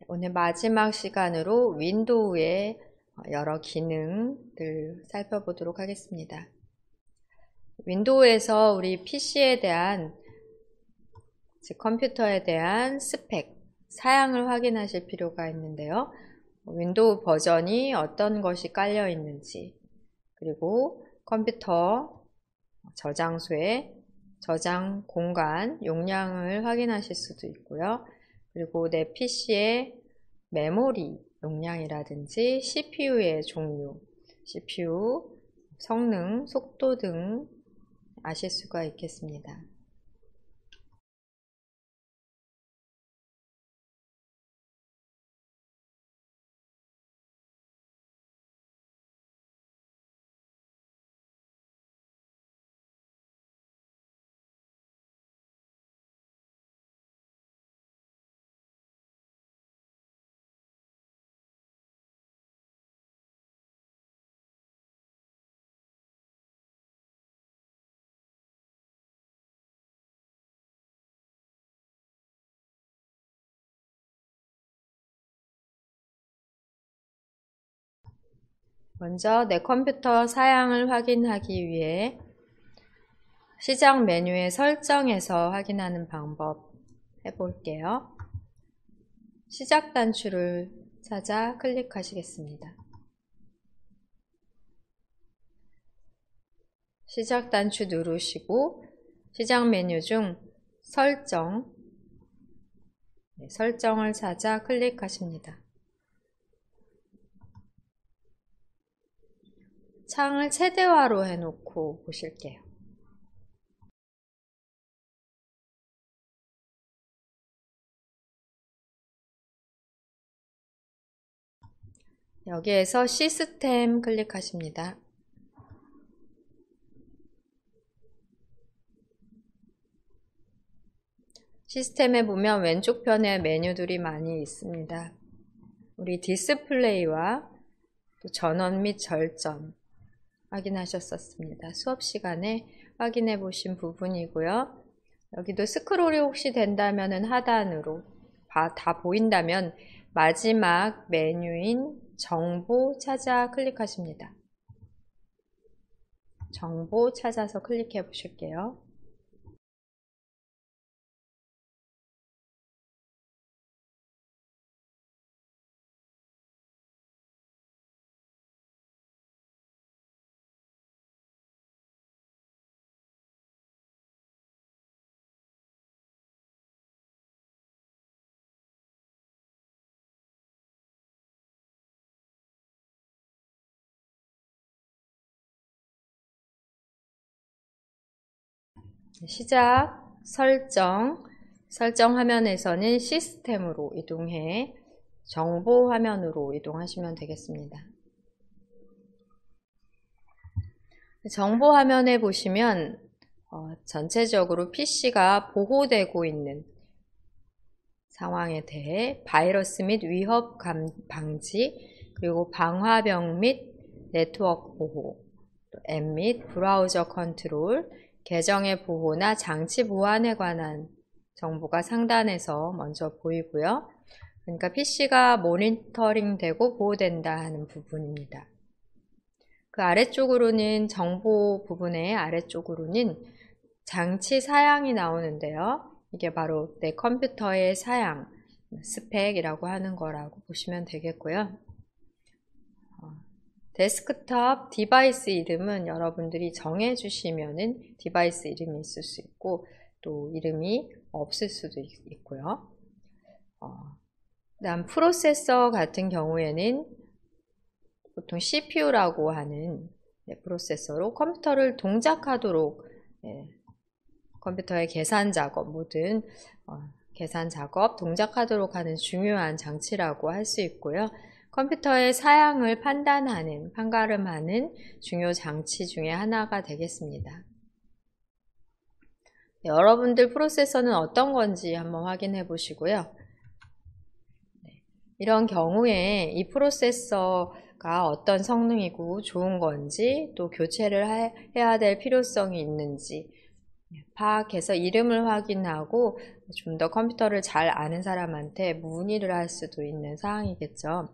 오늘 마지막 시간으로 윈도우의 여러 기능들 살펴보도록 하겠습니다. 윈도우에서 우리 PC에 대한, 즉 컴퓨터에 대한 스펙, 사양을 확인하실 필요가 있는데요. 윈도우 버전이 어떤 것이 깔려 있는지, 그리고 컴퓨터 저장소의 저장 공간, 용량을 확인하실 수도 있고요. 그리고 내 PC의 메모리 용량이라든지 CPU의 종류, CPU 성능, 속도 등 아실 수가 있겠습니다. 먼저 내 컴퓨터 사양을 확인하기 위해 시작 메뉴의 설정에서 확인하는 방법 해볼게요. 시작 단추를 찾아 클릭하시겠습니다. 시작 단추 누르시고 시작 메뉴 중 설정을 찾아 클릭하십니다. 창을 최대화로 해놓고 보실게요. 여기에서 시스템 클릭하십니다. 시스템에 보면 왼쪽 편에 메뉴들이 많이 있습니다. 우리 디스플레이와 또 전원 및 절전 확인하셨었습니다. 수업 시간에 확인해 보신 부분이고요. 여기도 스크롤이 혹시 된다면 하단으로 다 보인다면 마지막 메뉴인 정보 찾아 클릭하십니다. 정보 찾아서 클릭해 보실게요. 시작, 설정 화면에서는 시스템으로 이동해 정보 화면으로 이동하시면 되겠습니다. 정보 화면에 보시면 전체적으로 PC가 보호되고 있는 상황에 대해 바이러스 및 위협 방지, 그리고 방화벽 및 네트워크 보호, 앱 및 브라우저 컨트롤, 계정의 보호나 장치 보안에 관한 정보가 상단에서 먼저 보이고요. 그러니까 PC가 모니터링 되고 보호된다 하는 부분입니다. 그 아래쪽으로는 정보 부분의 아래쪽으로는 장치 사양이 나오는데요. 이게 바로 내 컴퓨터의 사양, 스펙이라고 하는 거라고 보시면 되겠고요. 데스크톱 디바이스 이름은 여러분들이 정해주시면은 디바이스 이름이 있을 수 있고 또 이름이 없을 수도 있고요. 그다음 프로세서 같은 경우에는 보통 CPU라고 하는 프로세서로 컴퓨터를 동작하도록 컴퓨터의 계산 작업, 모든 계산 작업, 동작하도록 하는 중요한 장치라고 할 수 있고요. 컴퓨터의 사양을 판가름하는 중요 장치 중에 하나가 되겠습니다. 여러분들 프로세서는 어떤 건지 한번 확인해 보시고요. 이런 경우에 이 프로세서가 어떤 성능이고 좋은 건지, 또 교체를 해야 될 필요성이 있는지 파악해서 이름을 확인하고 좀 더 컴퓨터를 잘 아는 사람한테 문의를 할 수도 있는 사항이겠죠.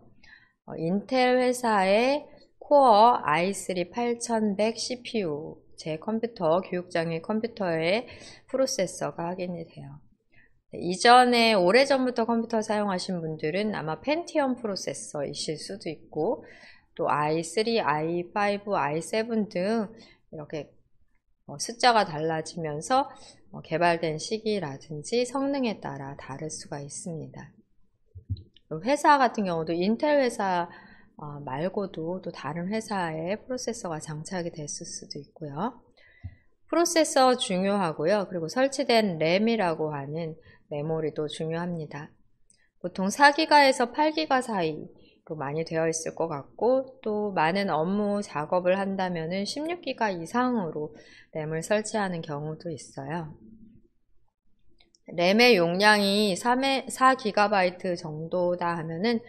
인텔 회사의 코어 i3 8100 CPU 제 컴퓨터, 교육장의 컴퓨터의 프로세서가 확인이 돼요. 이전에 오래전부터 컴퓨터 사용하신 분들은 아마 펜티엄 프로세서이실 수도 있고 또 i3, i5, i7 등 이렇게 숫자가 달라지면서 개발된 시기라든지 성능에 따라 다를 수가 있습니다. 회사 같은 경우도 인텔 회사 말고도 또 다른 회사의 프로세서가 장착이 됐을 수도 있고요. 프로세서 중요하고요. 그리고 설치된 램이라고 하는 메모리도 중요합니다. 보통 4기가에서 8기가 사이로 많이 되어 있을 것 같고 또 많은 업무 작업을 한다면은 16기가 이상으로 램을 설치하는 경우도 있어요. 램의 용량이 4GB 정도다 하면은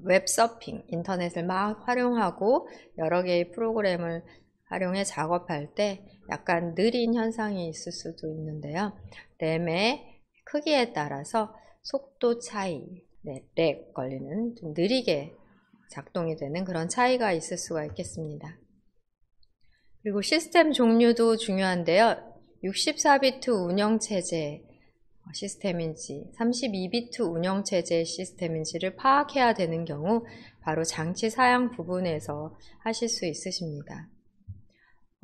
웹서핑, 인터넷을 막 활용하고 여러 개의 프로그램을 활용해 작업할 때 약간 느린 현상이 있을 수도 있는데요. 램의 크기에 따라서 속도 차이, 렉 걸리는 좀 느리게 작동이 되는 그런 차이가 있을 수가 있겠습니다. 그리고 시스템 종류도 중요한데요. 64비트 운영체제 시스템인지 32비트 운영체제 시스템인지를 파악해야 되는 경우 바로 장치 사양 부분에서 하실 수 있으십니다.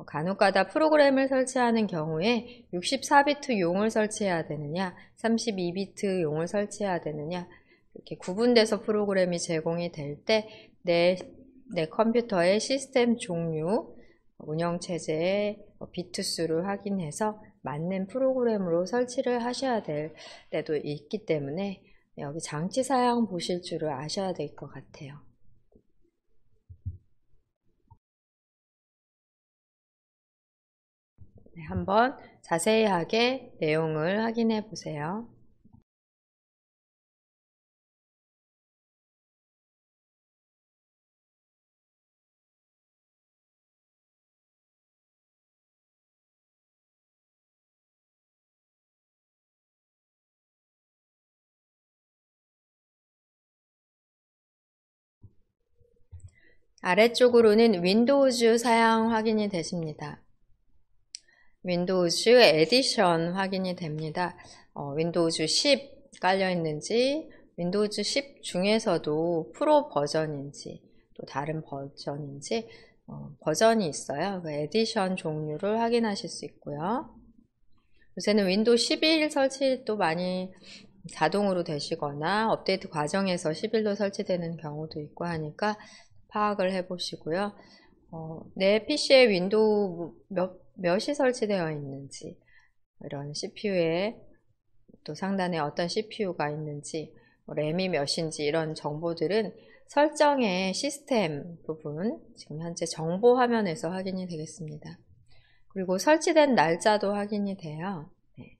간혹가다 프로그램을 설치하는 경우에 64비트 용을 설치해야 되느냐 32비트 용을 설치해야 되느냐 이렇게 구분돼서 프로그램이 제공이 될 때 내 컴퓨터의 시스템 종류 운영체제의 비트 수를 확인해서 맞는 프로그램으로 설치를 하셔야 될 때도 있기 때문에 여기 장치 사양 보실 줄을 아셔야 될 것 같아요. 네, 한번 자세하게 내용을 확인해 보세요. 아래쪽으로는 윈도우즈 사양 확인이 되십니다. 윈도우즈 에디션 확인이 됩니다. 윈도우즈 10 깔려 있는지 윈도우즈 10 중에서도 프로 버전인지 또 다른 버전인지 버전이 있어요. 그 에디션 종류를 확인하실 수 있고요. 요새는 윈도우 11 설치도 많이 자동으로 되시거나 업데이트 과정에서 11도 설치되는 경우도 있고 하니까 파악을 해 보시고요. 내 PC에 윈도우 몇이 설치되어 있는지 이런 CPU에 또 상단에 어떤 CPU가 있는지 램이 몇인지 이런 정보들은 설정의 시스템 부분 지금 현재 정보 화면에서 확인이 되겠습니다. 그리고 설치된 날짜도 확인이 돼요. 네.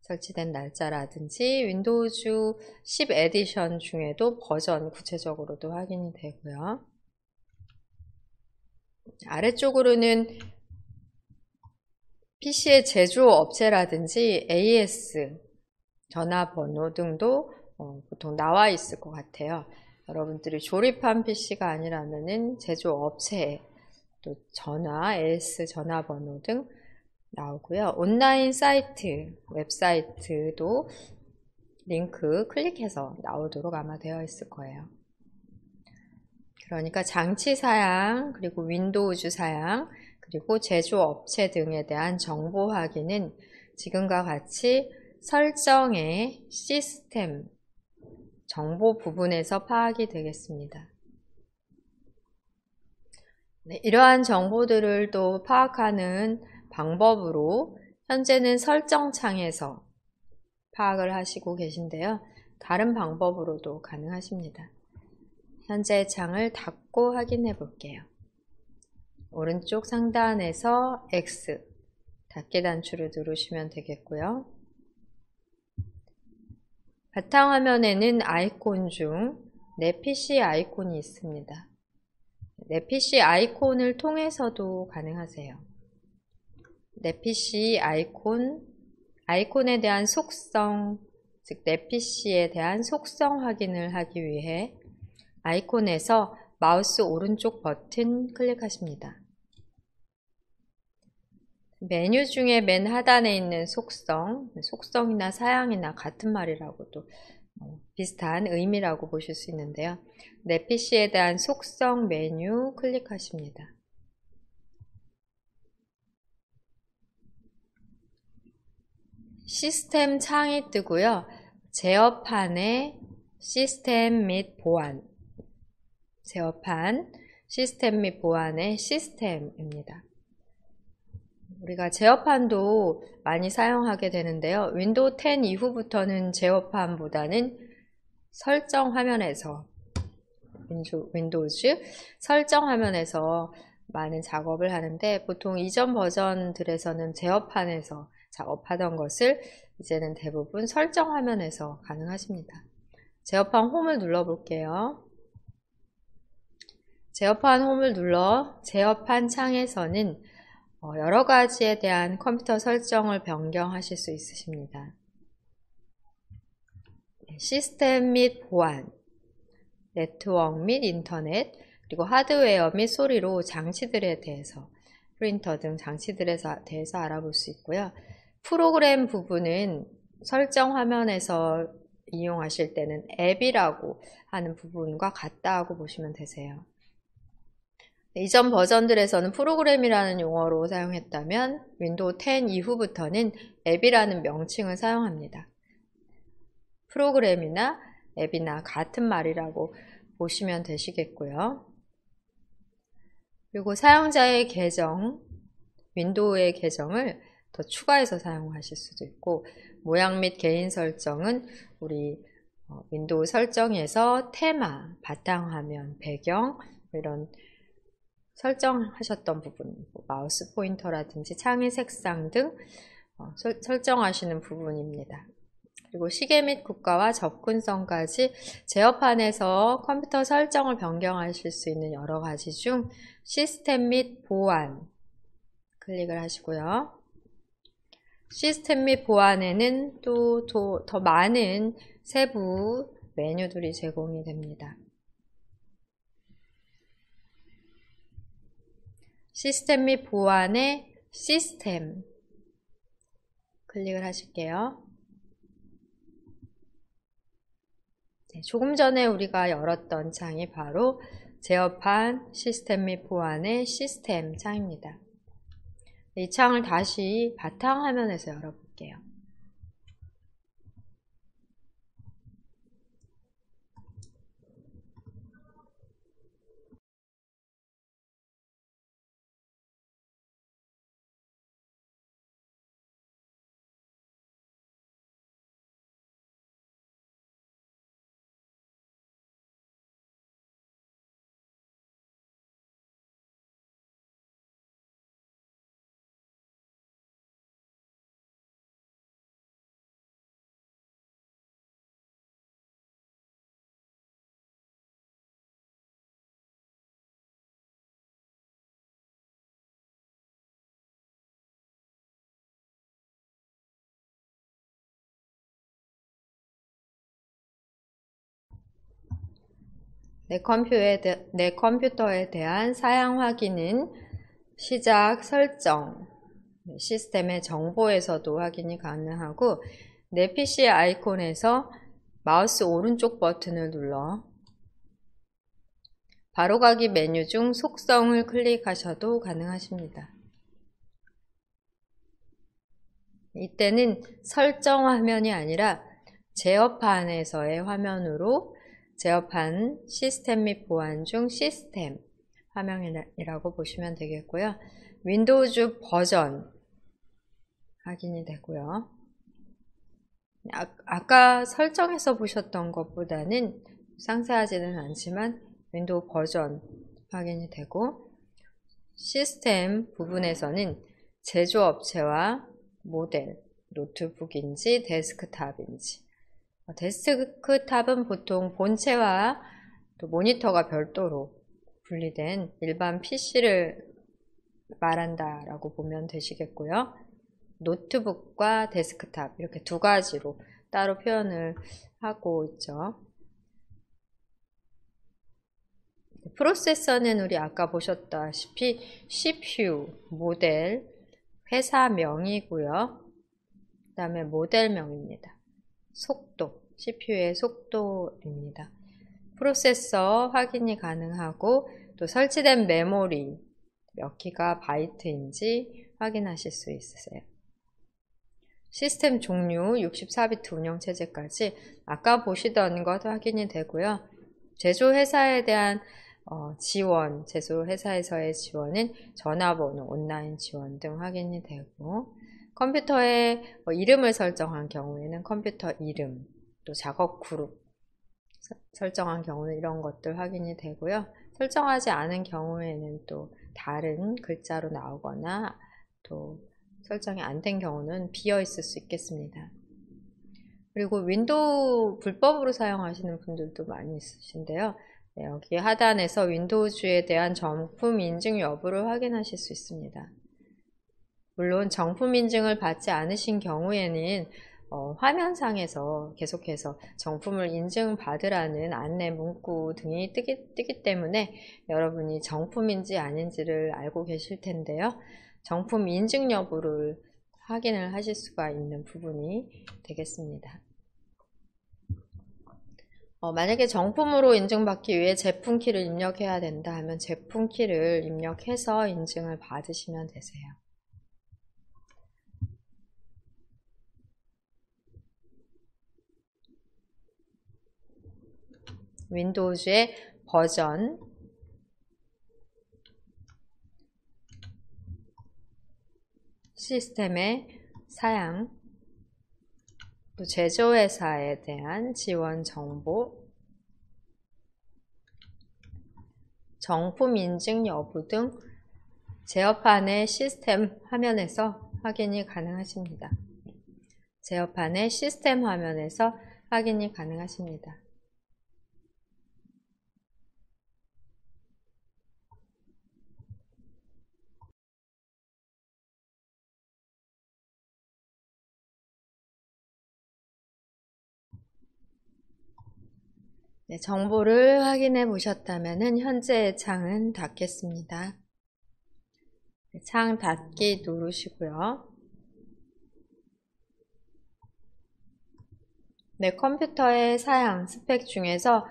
설치된 날짜라든지 윈도우즈 10 에디션 중에도 버전 구체적으로도 확인이 되고요. 아래쪽으로는 PC의 제조업체라든지 AS, 전화번호 등도 보통 나와 있을 것 같아요. 여러분들이 조립한 PC가 아니라면은 제조업체, 또 전화, AS 전화번호 등 나오고요. 온라인 사이트, 웹사이트도 링크 클릭해서 나오도록 아마 되어 있을 거예요. 그러니까 장치 사양, 그리고 윈도우즈 사양, 그리고 제조업체 등에 대한 정보 확인은 지금과 같이 설정의 시스템 정보 부분에서 파악이 되겠습니다. 네, 이러한 정보들을 또 파악하는 방법으로 현재는 설정 창에서 파악을 하시고 계신데요. 다른 방법으로도 가능하십니다. 현재 창을 닫고 확인해 볼게요. 오른쪽 상단에서 X, 닫기 단추를 누르시면 되겠고요. 바탕화면에는 아이콘 중 내 PC 아이콘이 있습니다. 내 PC 아이콘을 통해서도 가능하세요. 내 PC 아이콘에 대한 속성, 즉 내 PC에 대한 속성 확인을 하기 위해 아이콘에서 마우스 오른쪽 버튼 클릭하십니다. 메뉴 중에 맨 하단에 있는 속성이나 사양이나 같은 말이라고도 비슷한 의미라고 보실 수 있는데요. 내 PC에 대한 속성 메뉴 클릭하십니다. 시스템 창이 뜨고요. 제어판의 시스템 및 보안, 제어판, 시스템 및 보안의 시스템입니다. 우리가 제어판도 많이 사용하게 되는데요. 윈도우 10 이후부터는 제어판보다는 설정 화면에서, 윈도우즈 설정 화면에서 많은 작업을 하는데, 보통 이전 버전들에서는 제어판에서 작업하던 것을 이제는 대부분 설정 화면에서 가능하십니다. 제어판 홈을 눌러 볼게요. 제어판 홈을 눌러 제어판 창에서는 여러 가지에 대한 컴퓨터 설정을 변경하실 수 있으십니다. 시스템 및 보안, 네트워크 및 인터넷, 그리고 하드웨어 및 소리로 장치들에 대해서, 프린터 등 장치들에 대해서 알아볼 수 있고요. 프로그램 부분은 설정 화면에서 이용하실 때는 앱이라고 하는 부분과 같다고 보시면 되세요. 이전 버전들에서는 프로그램이라는 용어로 사용했다면 윈도우 10 이후부터는 앱이라는 명칭을 사용합니다. 프로그램이나 앱이나 같은 말이라고 보시면 되시겠고요. 그리고 사용자의 계정, 윈도우의 계정을 더 추가해서 사용하실 수도 있고, 모양 및 개인 설정은 우리 윈도우 설정에서 테마, 바탕화면, 배경 이런 설정하셨던 부분, 마우스 포인터라든지 창의 색상 등 설정하시는 부분입니다. 그리고 시계 및 국가와 접근성까지 제어판에서 컴퓨터 설정을 변경하실 수 있는 여러 가지 중 시스템 및 보안 클릭을 하시고요. 시스템 및 보안에는 또 더 많은 세부 메뉴들이 제공이 됩니다. 시스템 및 보안의 시스템 클릭을 하실게요. 네, 조금 전에 우리가 열었던 창이 바로 제어판 시스템 및 보안의 시스템 창입니다. 이 창을 다시 바탕화면에서 열어볼게요. 내 컴퓨터에 대한 사양 확인은 시작 설정, 시스템의 정보에서도 확인이 가능하고, 내 PC 아이콘에서 마우스 오른쪽 버튼을 눌러 바로가기 메뉴 중 속성을 클릭하셔도 가능하십니다. 이때는 설정 화면이 아니라 제어판에서의 화면으로 제어판 시스템 및 보안 중 시스템 화면이라고 보시면 되겠고요. 윈도우즈 버전 확인이 되고요. 아까 설정해서 보셨던 것보다는 상세하지는 않지만 윈도우 버전 확인이 되고, 시스템 부분에서는 제조업체와 모델, 노트북인지 데스크탑인지, 데스크탑은 보통 본체와 또 모니터가 별도로 분리된 일반 PC를 말한다라고 보면 되시겠고요. 노트북과 데스크탑 이렇게 두 가지로 따로 표현을 하고 있죠. 프로세서는 우리 아까 보셨다시피 CPU 모델 회사명이고요. 그 다음에 모델명입니다. 속도, CPU의 속도입니다. 프로세서 확인이 가능하고 또 설치된 메모리 몇 기가바이트인지 확인하실 수 있으세요. 시스템 종류 64비트 운영체제까지 아까 보시던 것 확인이 되고요. 제조회사에 대한 지원, 제조회사에서의 지원은 전화번호, 온라인 지원 등 확인이 되고, 컴퓨터에 이름을 설정한 경우에는 컴퓨터 이름, 또 작업 그룹 설정한 경우는 이런 것들 확인이 되고요. 설정하지 않은 경우에는 또 다른 글자로 나오거나 또 설정이 안 된 경우는 비어 있을 수 있겠습니다. 그리고 윈도우 불법으로 사용하시는 분들도 많이 있으신데요. 네, 여기 하단에서 윈도우즈에 대한 정품 인증 여부를 확인하실 수 있습니다. 물론 정품 인증을 받지 않으신 경우에는 화면상에서 계속해서 정품을 인증받으라는 안내 문구 등이 뜨기 때문에 여러분이 정품인지 아닌지를 알고 계실 텐데요. 정품 인증 여부를 확인을 하실 수가 있는 부분이 되겠습니다. 만약에 정품으로 인증받기 위해 제품키를 입력해야 된다 하면 제품키를 입력해서 인증을 받으시면 되세요. 윈도우즈의 버전, 시스템의 사양, 또 제조회사에 대한 지원 정보, 정품 인증 여부 등 제어판의 시스템 화면에서 확인이 가능하십니다. 제어판의 시스템 화면에서 확인이 가능하십니다. 네, 정보를 확인해 보셨다면 현재 창은 닫겠습니다. 네, 창 닫기 누르시고요. 네, 컴퓨터의 사양, 스펙 중에서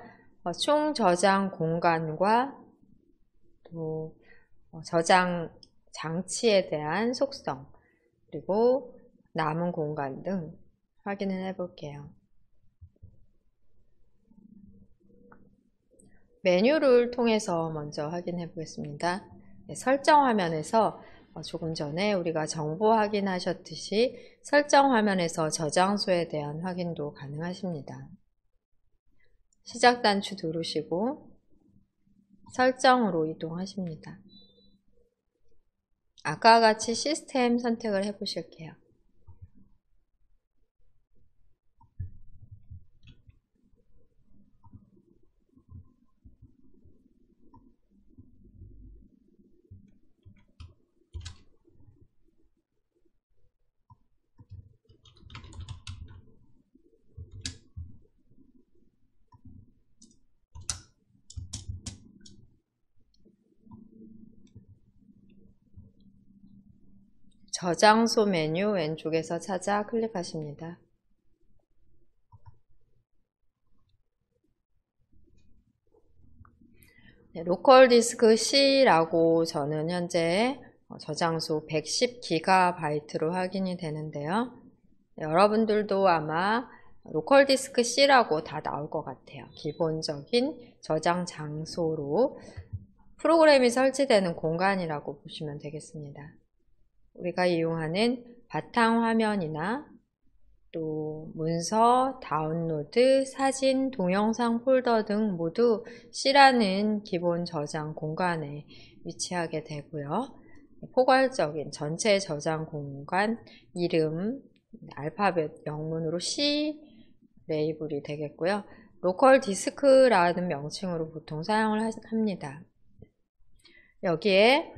총 저장 공간과 또 저장 장치에 대한 속성, 그리고 남은 공간 등 확인을 해 볼게요. 메뉴를 통해서 먼저 확인해 보겠습니다. 네, 설정 화면에서 조금 전에 우리가 정보 확인하셨듯이 설정 화면에서 저장소에 대한 확인도 가능하십니다. 시작 단추 누르시고 설정으로 이동하십니다. 아까와 같이 시스템 선택을 해 보실게요. 저장소 메뉴 왼쪽에서 찾아 클릭하십니다. 네, 로컬 디스크 C라고 저는 현재 저장소 110GB로 확인이 되는데요. 네, 여러분들도 아마 로컬 디스크 C라고 다 나올 것 같아요. 기본적인 저장 장소로 프로그램이 설치되는 공간이라고 보시면 되겠습니다. 우리가 이용하는 바탕화면이나 또 문서, 다운로드, 사진, 동영상 폴더 등 모두 C라는 기본 저장 공간에 위치하게 되고요. 포괄적인 전체 저장 공간 이름, 알파벳 영문으로 C 레이블이 되겠고요. 로컬 디스크라는 명칭으로 보통 사용을 합니다. 여기에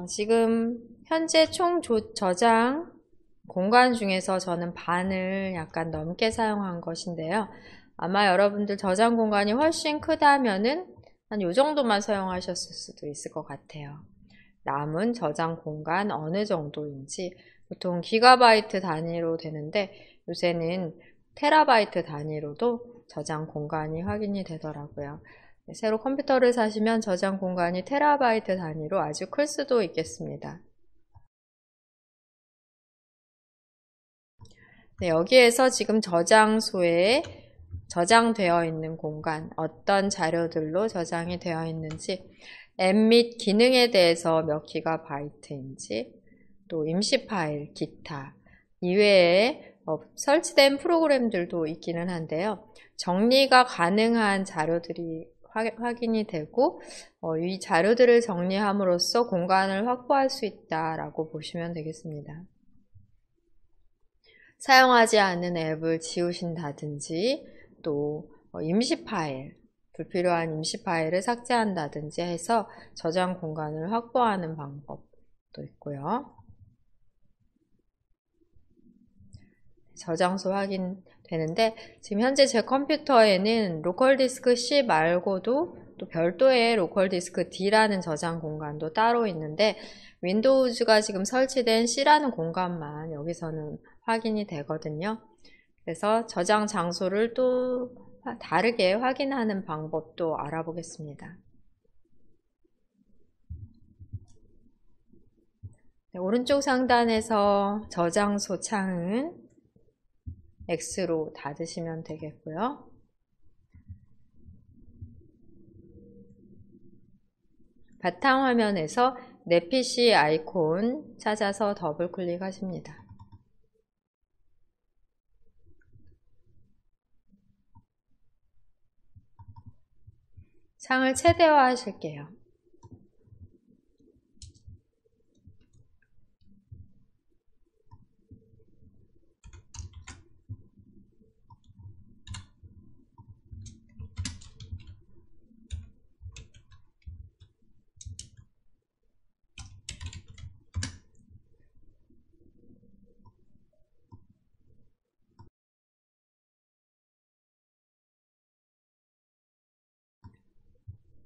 지금 현재 총 저장 공간 중에서 저는 반을 약간 넘게 사용한 것인데요. 아마 여러분들 저장 공간이 훨씬 크다면은 한 요 정도만 사용하셨을 수도 있을 것 같아요. 남은 저장 공간 어느 정도인지 보통 기가바이트 단위로 되는데 요새는 테라바이트 단위로도 저장 공간이 확인이 되더라고요. 새로 컴퓨터를 사시면 저장 공간이 테라바이트 단위로 아주 클 수도 있겠습니다. 네, 여기에서 지금 저장소에 저장되어 있는 공간, 어떤 자료들로 저장이 되어 있는지, 앱 및 기능에 대해서 몇 기가바이트인지, 또 임시 파일, 기타 이외에 설치된 프로그램들도 있기는 한데요. 정리가 가능한 자료들이 확인이 되고 이 자료들을 정리함으로써 공간을 확보할 수 있다라고 보시면 되겠습니다. 사용하지 않는 앱을 지우신다든지 또 임시 파일, 불필요한 임시 파일을 삭제한다든지 해서 저장 공간을 확보하는 방법도 있고요. 저장소 확인되는데 지금 현재 제 컴퓨터에는 로컬 디스크 C 말고도 또 별도의 로컬 디스크 D라는 저장 공간도 따로 있는데 윈도우즈가 지금 설치된 C라는 공간만 여기서는 확인이 되거든요. 그래서 저장 장소를 또 다르게 확인하는 방법도 알아보겠습니다. 네, 오른쪽 상단에서 저장소 창은 X로 닫으시면 되겠고요. 바탕화면에서 내 PC 아이콘 찾아서 더블 클릭하십니다. 창을 최대화 하실게요.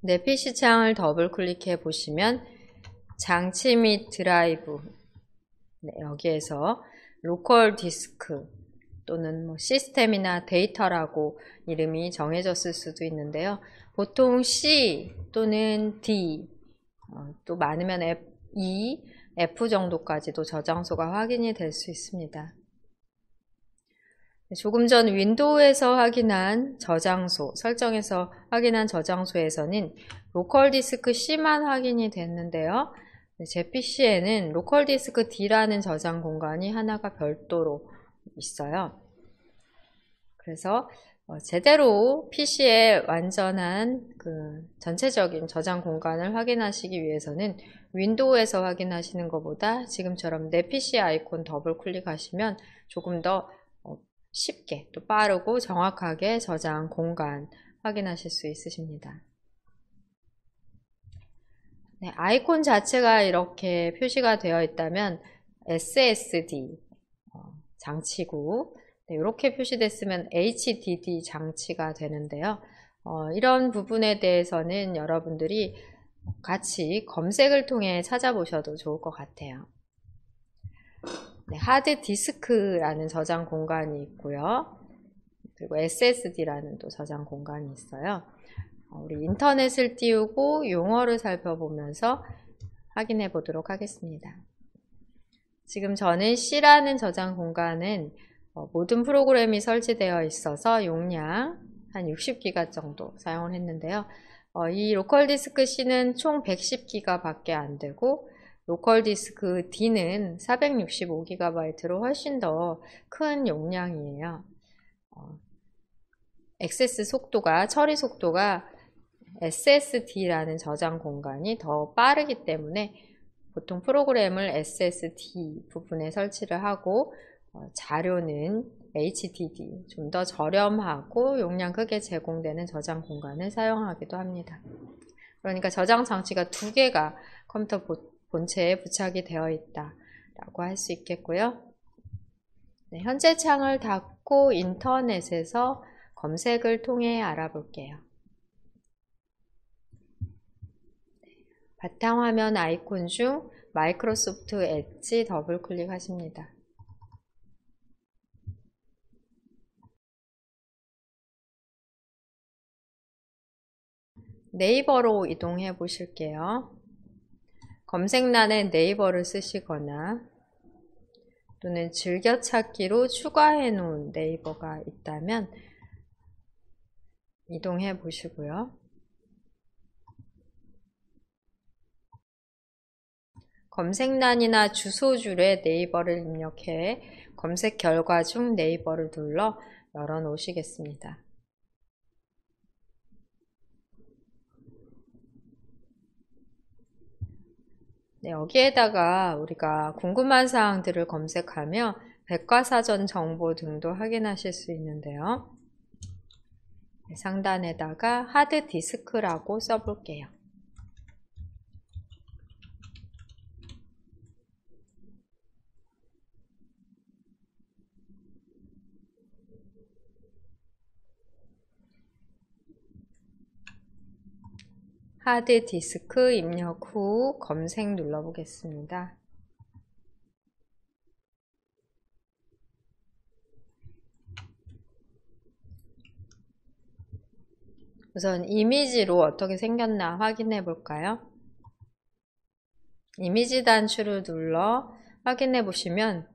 내 PC 창을 더블 클릭해 보시면 장치 및 드라이브, 네, 여기에서 로컬 디스크 또는 시스템이나 데이터라고 이름이 정해졌을 수도 있는데요. 보통 C 또는 D, 또 많으면 E, F 정도까지도 저장소가 확인이 될 수 있습니다. 조금 전 윈도우에서 확인한 저장소, 설정에서 확인한 저장소에서는 로컬 디스크 C만 확인이 됐는데요. 제 PC에는 로컬 디스크 D라는 저장 공간이 하나가 별도로 있어요. 그래서 제대로 PC의 완전한 전체적인 저장 공간을 확인하시기 위해서는 윈도우에서 확인하시는 것보다 지금처럼 내 PC 아이콘 더블 클릭하시면 조금 더 쉽게 또 빠르고 정확하게 저장 공간 확인하실 수 있으십니다. 네, 아이콘 자체가 이렇게 표시가 되어 있다면 SSD 장치고 네, 이렇게 표시됐으면 HDD 장치가 되는데요. 이런 부분에 대해서는 여러분들이 같이 검색을 통해 찾아보셔도 좋을 것 같아요. 네, 하드 디스크라는 저장 공간이 있고요. 그리고 SSD라는 또 저장 공간이 있어요. 우리 인터넷을 띄우고 용어를 살펴보면서 확인해 보도록 하겠습니다. 지금 저는 C라는 저장 공간은 모든 프로그램이 설치되어 있어서 용량 한 60기가 정도 사용을 했는데요. 이 로컬 디스크 C는 총 110기가 밖에 안 되고 로컬 디스크 D는 465GB로 훨씬 더 큰 용량이에요. 액세스 속도가, 처리 속도가 SSD라는 저장 공간이 더 빠르기 때문에 보통 프로그램을 SSD 부분에 설치를 하고 자료는 HDD, 좀 더 저렴하고 용량 크게 제공되는 저장 공간을 사용하기도 합니다. 그러니까 저장 장치가 두 개가 컴퓨터 본체에 부착이 되어 있다 라고 할 수 있겠고요. 네, 현재 창을 닫고 인터넷에서 검색을 통해 알아볼게요. 바탕화면 아이콘 중 마이크로소프트 엣지 더블 클릭하십니다. 네이버로 이동해 보실게요. 검색란에 네이버를 쓰시거나 또는 즐겨찾기로 추가해 놓은 네이버가 있다면 이동해 보시고요. 검색란이나 주소줄에 네이버를 입력해 검색 결과 중 네이버를 눌러 열어 놓으시겠습니다. 네, 여기에다가 우리가 궁금한 사항들을 검색하며 백과사전 정보 등도 확인하실 수 있는데요. 네, 상단에다가 하드디스크라고 써볼게요. 하드디스크 입력 후 검색 눌러보겠습니다. 우선 이미지로 어떻게 생겼나 확인해 볼까요? 이미지 단추를 눌러 확인해 보시면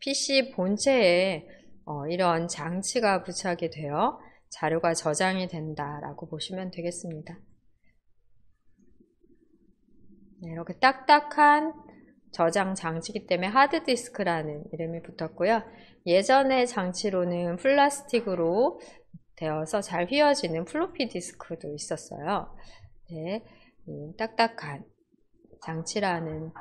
PC 본체에 이런 장치가 부착이 되어 자료가 저장이 된다라고 보시면 되겠습니다. 네, 이렇게 딱딱한 저장 장치이기 때문에 하드디스크라는 이름이 붙었고요. 예전의 장치로는 플라스틱으로 되어서 잘 휘어지는 플로피 디스크도 있었어요. 네, 딱딱한 장치라는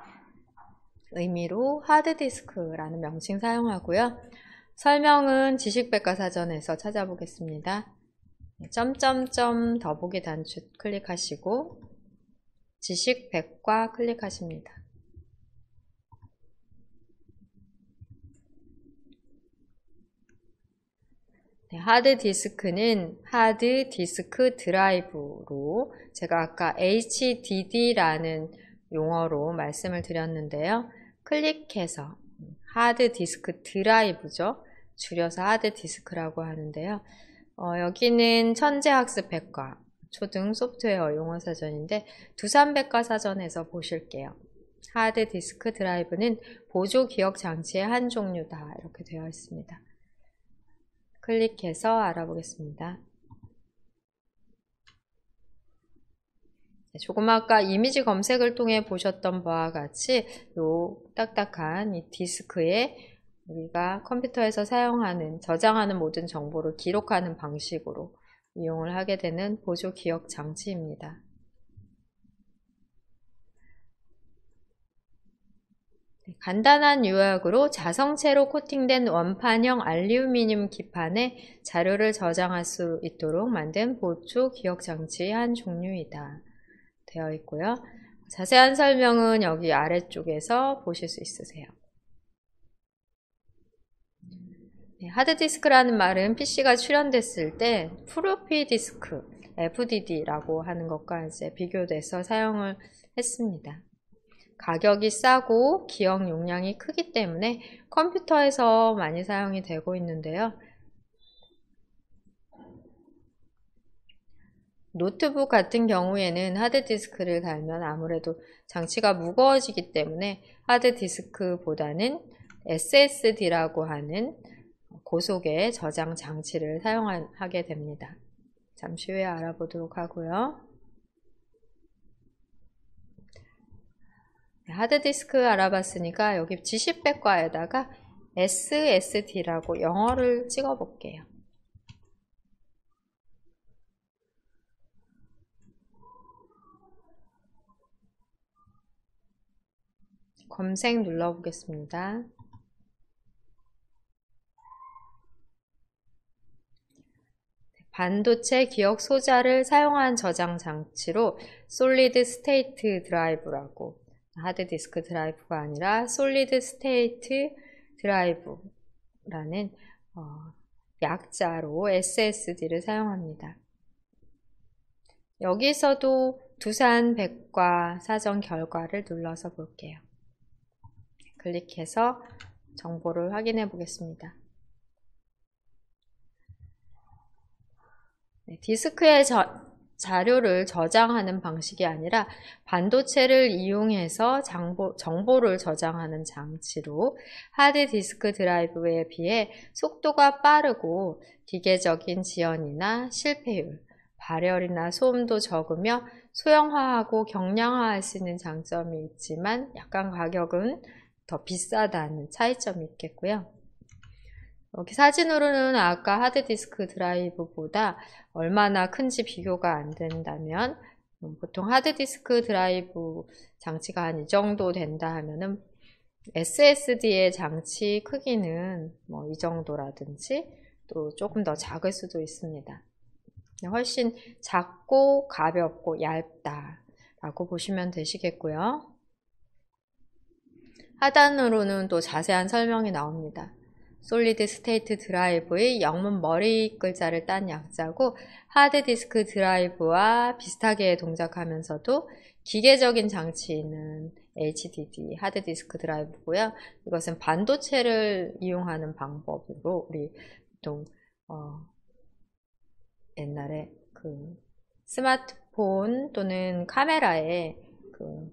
의미로 하드디스크라는 명칭 사용하고요. 설명은 지식백과사전에서 찾아보겠습니다. 점점점 더보기 단추 클릭하시고 지식백과 클릭하십니다. 네, 하드디스크는 하드디스크 드라이브로 제가 아까 HDD라는 용어로 말씀을 드렸는데요. 클릭해서 하드디스크 드라이브죠. 줄여서 하드디스크라고 하는데요. 여기는 천재학습백과 초등 소프트웨어 용어사전인데 두산백과사전에서 보실게요. 하드디스크 드라이브는 보조 기억 장치의 한 종류다 이렇게 되어 있습니다. 클릭해서 알아보겠습니다. 조금 아까 이미지 검색을 통해 보셨던 바와 같이 요 딱딱한 이 디스크에 우리가 컴퓨터에서 사용하는 저장하는 모든 정보를 기록하는 방식으로 이용을 하게 되는 보조 기억 장치입니다. 간단한 요약으로 자성체로 코팅된 원판형 알루미늄 기판에 자료를 저장할 수 있도록 만든 보조 기억 장치의 한 종류이다 되어 있고요. 자세한 설명은 여기 아래쪽에서 보실 수 있으세요. 네, 하드디스크라는 말은 PC가 출현됐을 때 플로피 디스크, FDD라고 하는 것과 이제 비교돼서 사용을 했습니다. 가격이 싸고 기억 용량이 크기 때문에 컴퓨터에서 많이 사용이 되고 있는데요. 노트북 같은 경우에는 하드디스크를 달면 아무래도 장치가 무거워지기 때문에 하드디스크보다는 SSD라고 하는 고속의 저장 장치를 사용하게 됩니다. 잠시 후에 알아보도록 하고요. 하드디스크 알아봤으니까 여기 지식백과에다가 SSD라고 영어를 찍어 볼게요. 검색 눌러 보겠습니다. 반도체 기억 소자를 사용한 저장 장치로 솔리드 스테이트 드라이브라고 하드디스크 드라이브가 아니라 솔리드 스테이트 드라이브라는 약자로 SSD를 사용합니다. 여기서도 두산 백과 사전 결과를 눌러서 볼게요. 클릭해서 정보를 확인해 보겠습니다. 디스크에 자료를 저장하는 방식이 아니라 반도체를 이용해서 정보를 저장하는 장치로 하드디스크 드라이브에 비해 속도가 빠르고 기계적인 지연이나 실패율, 발열이나 소음도 적으며 소형화하고 경량화할 수 있는 장점이 있지만 약간 가격은 더 비싸다는 차이점이 있겠고요. 여기 사진으로는 아까 하드디스크 드라이브보다 얼마나 큰지 비교가 안 된다면 보통 하드디스크 드라이브 장치가 한 이 정도 된다 하면은 SSD의 장치 크기는 뭐 이 정도라든지 또 조금 더 작을 수도 있습니다. 훨씬 작고 가볍고 얇다 라고 보시면 되시겠고요. 하단으로는 또 자세한 설명이 나옵니다. 솔리드 스테이트 드라이브의 영문 머리 글자를 딴 약자고 하드디스크 드라이브와 비슷하게 동작하면서도 기계적인 장치는 HDD 하드디스크 드라이브고요. 이것은 반도체를 이용하는 방법으로 우리 보통 옛날에 그 스마트폰 또는 카메라에 그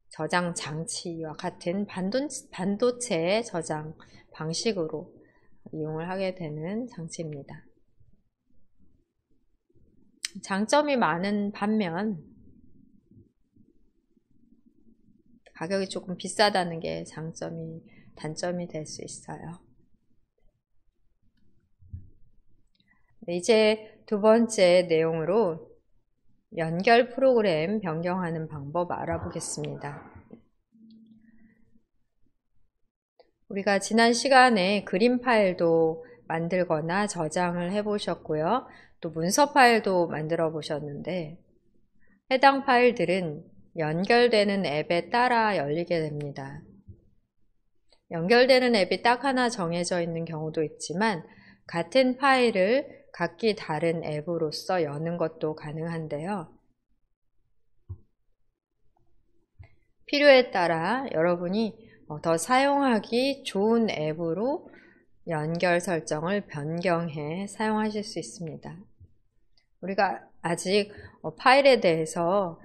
저장 장치와 같은 반도체 저장 방식으로 이용을 하게 되는 장치입니다. 장점이 많은 반면 가격이 조금 비싸다는 게 단점이 될 수 있어요. 이제 두 번째 내용으로 연결 프로그램 변경하는 방법 알아보겠습니다. 우리가 지난 시간에 그림 파일도 만들거나 저장을 해보셨고요. 또 문서 파일도 만들어 보셨는데 해당 파일들은 연결되는 앱에 따라 열리게 됩니다. 연결되는 앱이 딱 하나 정해져 있는 경우도 있지만 같은 파일을 각기 다른 앱으로서 여는 것도 가능한데요. 필요에 따라 여러분이 더 사용하기 좋은 앱으로 연결 설정을 변경해 사용하실 수 있습니다. 우리가 아직 파일에 대해서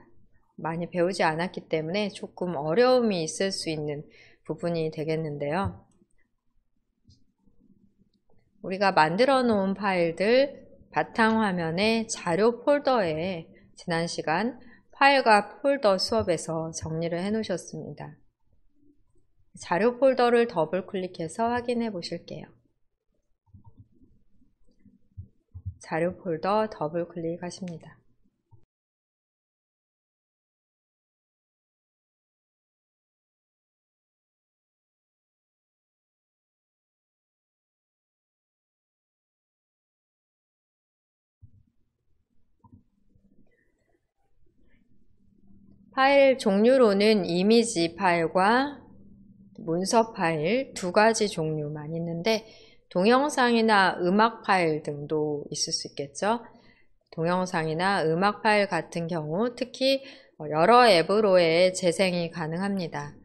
많이 배우지 않았기 때문에 조금 어려움이 있을 수 있는 부분이 되겠는데요. 우리가 만들어 놓은 파일들 바탕화면의 자료 폴더에 지난 시간 파일과 폴더 수업에서 정리를 해 놓으셨습니다. 자료 폴더를 더블 클릭해서 확인해 보실게요. 자료 폴더 더블 클릭하십니다. 파일 종류로는 이미지 파일과 문서 파일 두 가지 종류만 있는데 동영상이나 음악 파일 등도 있을 수 있겠죠. 동영상이나 음악 파일 같은 경우 특히 여러 앱으로의 재생이 가능합니다.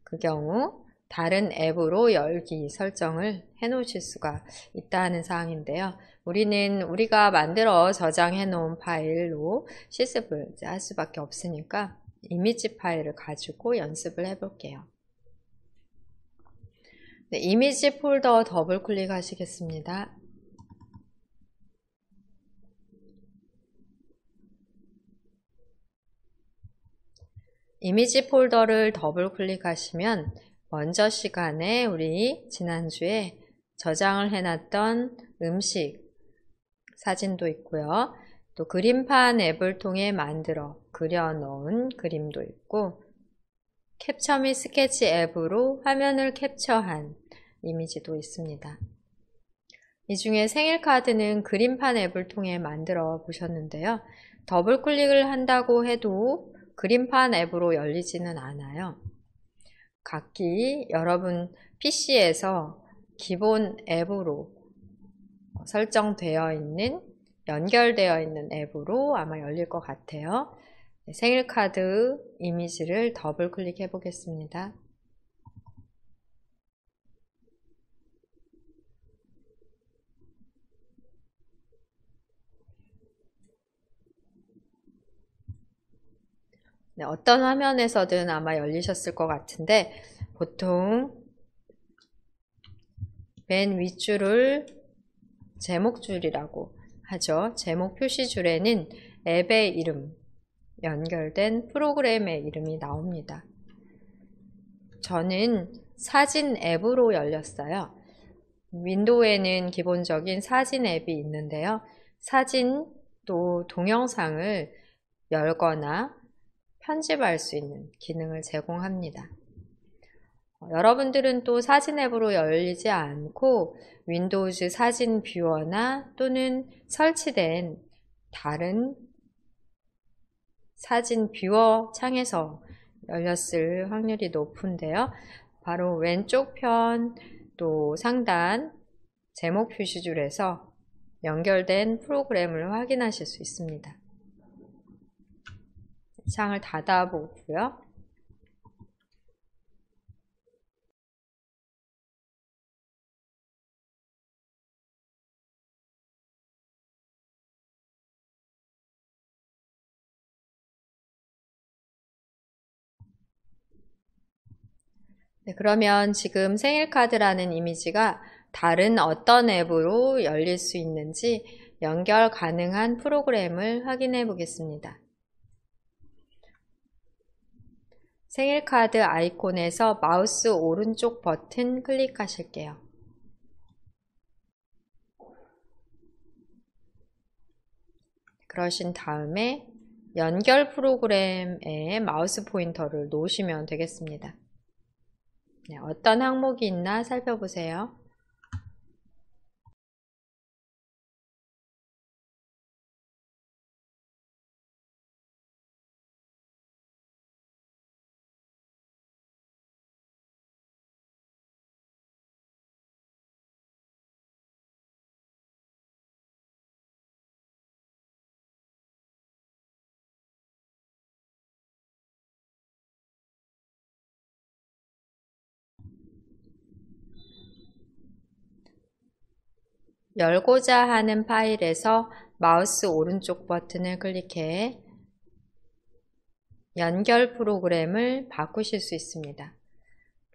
그 경우 다른 앱으로 열기 설정을 해 놓으실 수가 있다는 사항인데요. 우리가 만들어 저장해 놓은 파일로 실습을 할 수밖에 없으니까 이미지 파일을 가지고 연습을 해 볼게요. 네, 이미지 폴더 더블 클릭하시겠습니다. 이미지 폴더를 더블 클릭하시면 먼저 시간에 우리 지난주에 저장을 해놨던 음식 사진도 있고요. 또 그림판 앱을 통해 만들어 그려놓은 그림도 있고 캡처 및 스케치 앱으로 화면을 캡처한 이미지도 있습니다. 이 중에 생일카드는 그림판 앱을 통해 만들어 보셨는데요. 더블 클릭을 한다고 해도 그림판 앱으로 열리지는 않아요. 각기 여러분 PC에서 기본 앱으로 설정되어 있는, 연결되어 있는 앱으로 아마 열릴 것 같아요. 생일카드 이미지를 더블 클릭해 보겠습니다. 네, 어떤 화면에서든 아마 열리셨을 것 같은데, 보통 맨 윗줄을 제목줄이라고 하죠. 제목 표시줄에는 앱의 이름, 연결된 프로그램의 이름이 나옵니다. 저는 사진 앱으로 열렸어요. 윈도우에는 기본적인 사진 앱이 있는데요. 사진 또 동영상을 열거나 편집할 수 있는 기능을 제공합니다. 여러분들은 또 사진 앱으로 열리지 않고 윈도우즈 사진 뷰어나 또는 설치된 다른 사진 뷰어 창에서 열렸을 확률이 높은데요. 바로 왼쪽 편 또 상단 제목 표시줄에서 연결된 프로그램을 확인하실 수 있습니다. 창을 닫아보고요. 네, 그러면 지금 생일카드라는 이미지가 다른 어떤 앱으로 열릴 수 있는지 연결 가능한 프로그램을 확인해 보겠습니다. 생일카드 아이콘에서 마우스 오른쪽 버튼 클릭하실게요. 그러신 다음에 연결 프로그램에 마우스 포인터를 놓으시면 되겠습니다. 네, 어떤 항목이 있나 살펴보세요. 열고자 하는 파일에서 마우스 오른쪽 버튼을 클릭해 연결 프로그램을 바꾸실 수 있습니다.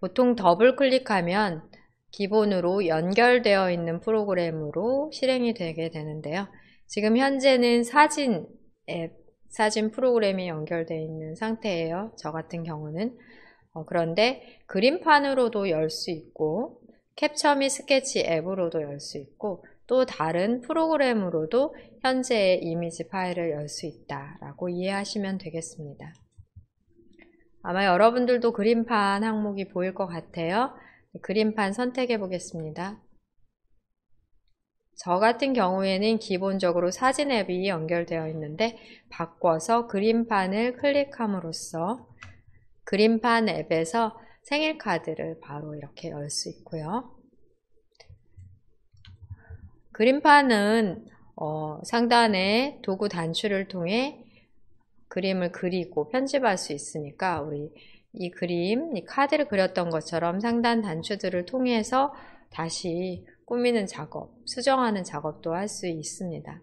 보통 더블 클릭하면 기본으로 연결되어 있는 프로그램으로 실행이 되게 되는데요. 지금 현재는 사진 앱, 사진 프로그램이 연결되어 있는 상태예요. 저 같은 경우는. 그런데 그림판으로도 열 수 있고 캡처 및 스케치 앱으로도 열 수 있고 또 다른 프로그램으로도 현재의 이미지 파일을 열 수 있다라고 이해하시면 되겠습니다. 아마 여러분들도 그림판 항목이 보일 것 같아요. 그림판 선택해 보겠습니다. 저 같은 경우에는 기본적으로 사진 앱이 연결되어 있는데 바꿔서 그림판을 클릭함으로써 그림판 앱에서 생일카드를 바로 이렇게 열 수 있고요. 그림판은 상단에 도구 단추를 통해 그림을 그리고 편집할 수 있으니까 우리 이 그림, 이 카드를 그렸던 것처럼 상단 단추들을 통해서 다시 꾸미는 작업, 수정하는 작업도 할 수 있습니다.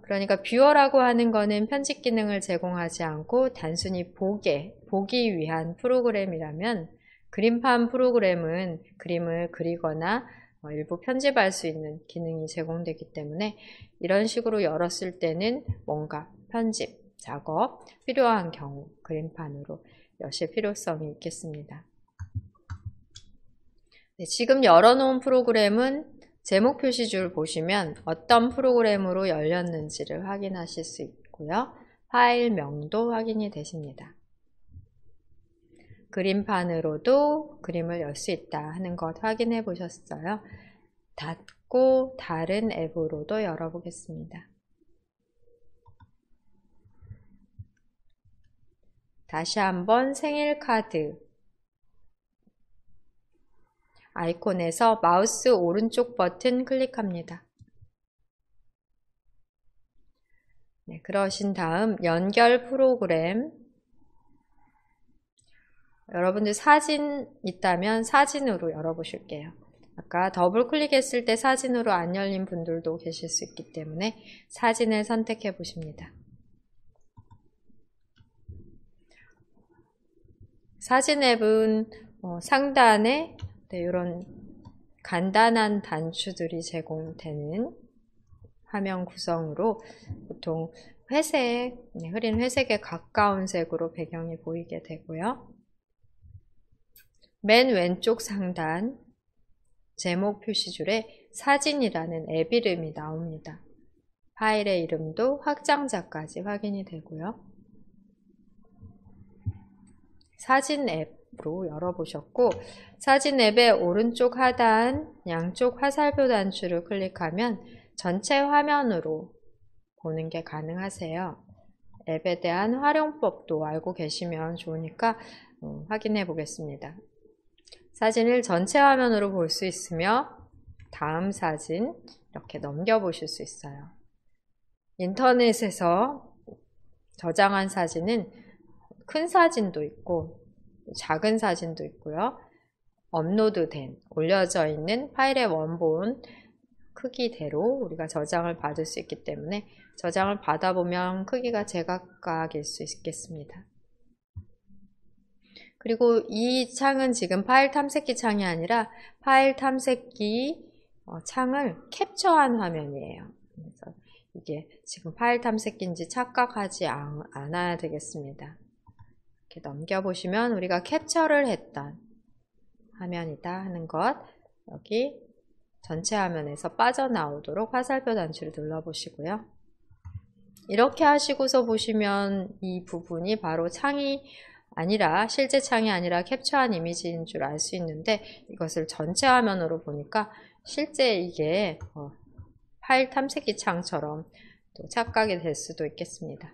그러니까 뷰어라고 하는 거는 편집 기능을 제공하지 않고 단순히 보기 위한 프로그램이라면 그림판 프로그램은 그림을 그리거나 일부 편집할 수 있는 기능이 제공되기 때문에 이런 식으로 열었을 때는 뭔가 편집, 작업 필요한 경우 그림판으로 여실 필요성이 있겠습니다. 네, 지금 열어놓은 프로그램은 제목 표시줄 보시면 어떤 프로그램으로 열렸는지를 확인하실 수 있고요. 파일명도 확인이 되십니다. 그림판으로도 그림을 열 수 있다 하는 것 확인해 보셨어요. 닫고 다른 앱으로도 열어보겠습니다. 다시 한번 생일 카드 아이콘에서 마우스 오른쪽 버튼 클릭합니다. 네, 그러신 다음 연결 프로그램, 여러분들 사진 있다면 사진으로 열어보실게요. 아까 더블 클릭했을 때 사진으로 안 열린 분들도 계실 수 있기 때문에 사진을 선택해 보십니다. 사진 앱은 상단에 이런 간단한 단추들이 제공되는 화면 구성으로 보통 회색, 흐린 회색에 가까운 색으로 배경이 보이게 되고요. 맨 왼쪽 상단 제목 표시줄에 사진이라는 앱 이름이 나옵니다. 파일의 이름도 확장자까지 확인이 되고요. 사진 앱으로 열어보셨고, 사진 앱의 오른쪽 하단 양쪽 화살표 단추를 클릭하면 전체 화면으로 보는 게 가능하세요. 앱에 대한 활용법도 알고 계시면 좋으니까 확인해 보겠습니다. 사진을 전체 화면으로 볼 수 있으며 다음 사진 이렇게 넘겨 보실 수 있어요. 인터넷에서 저장한 사진은 큰 사진도 있고 작은 사진도 있고요. 업로드된, 올려져 있는 파일의 원본 크기대로 우리가 저장을 받을 수 있기 때문에 저장을 받아보면 크기가 제각각일 수 있겠습니다. 그리고 이 창은 지금 파일 탐색기 창이 아니라 파일 탐색기 창을 캡처한 화면이에요. 그래서 이게 지금 파일 탐색기인지 착각하지 않아야 되겠습니다. 이렇게 넘겨보시면 우리가 캡처를 했던 화면이다 하는 것, 여기 전체 화면에서 빠져나오도록 화살표 단추를 눌러보시고요. 이렇게 하시고서 보시면 이 부분이 바로 창이 아니라, 실제 창이 아니라 캡처한 이미지인 줄 알 수 있는데, 이것을 전체 화면으로 보니까 실제 이게 파일 탐색기 창처럼 또 착각이 될 수도 있겠습니다.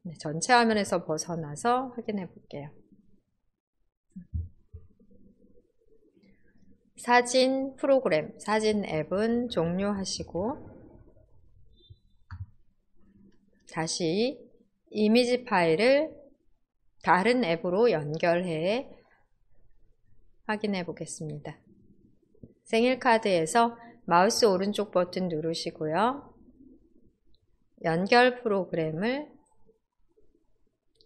네, 전체 화면에서 벗어나서 확인해 볼게요. 사진 프로그램, 사진 앱은 종료하시고 다시 이미지 파일을 다른 앱으로 연결해 확인해 보겠습니다. 생일카드에서 마우스 오른쪽 버튼 누르시고요. 연결 프로그램을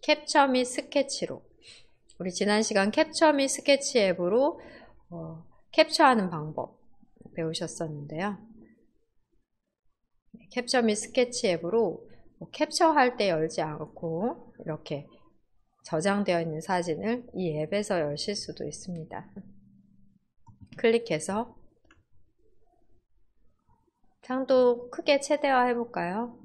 캡처 및 스케치로, 우리 지난 시간 캡처 및 스케치 앱으로 캡처하는 방법 배우셨었는데요. 캡처 및 스케치 앱으로 캡처할 때 열지 않고 이렇게 저장되어 있는 사진을 이 앱에서 여실 수도 있습니다. 클릭해서 창도 크게 최대화 해볼까요?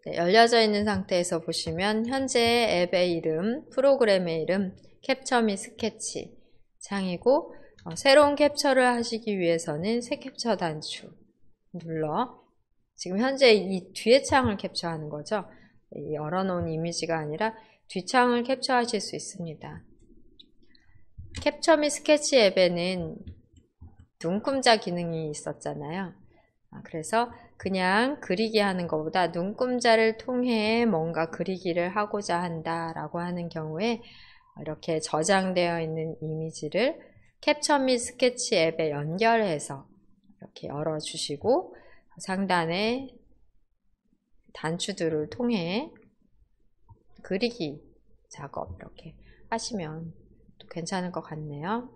네, 열려져 있는 상태에서 보시면 현재 앱의 이름, 프로그램의 이름, 캡처 및 스케치 창이고, 새로운 캡처를 하시기 위해서는 새 캡처 단추 눌러, 지금 현재 이 뒤에 창을 캡처하는 거죠. 열어놓은 이미지가 아니라 뒷창을 캡처하실 수 있습니다. 캡처 및 스케치 앱에는 눈금자 기능이 있었잖아요. 그래서 그냥 그리기 하는 것보다 눈금자를 통해 뭔가 그리기를 하고자 한다라고 하는 경우에 이렇게 저장되어 있는 이미지를 캡처 및 스케치 앱에 연결해서 이렇게 열어주시고 상단에 단추들을 통해 그리기 작업 이렇게 하시면 또 괜찮을 것 같네요.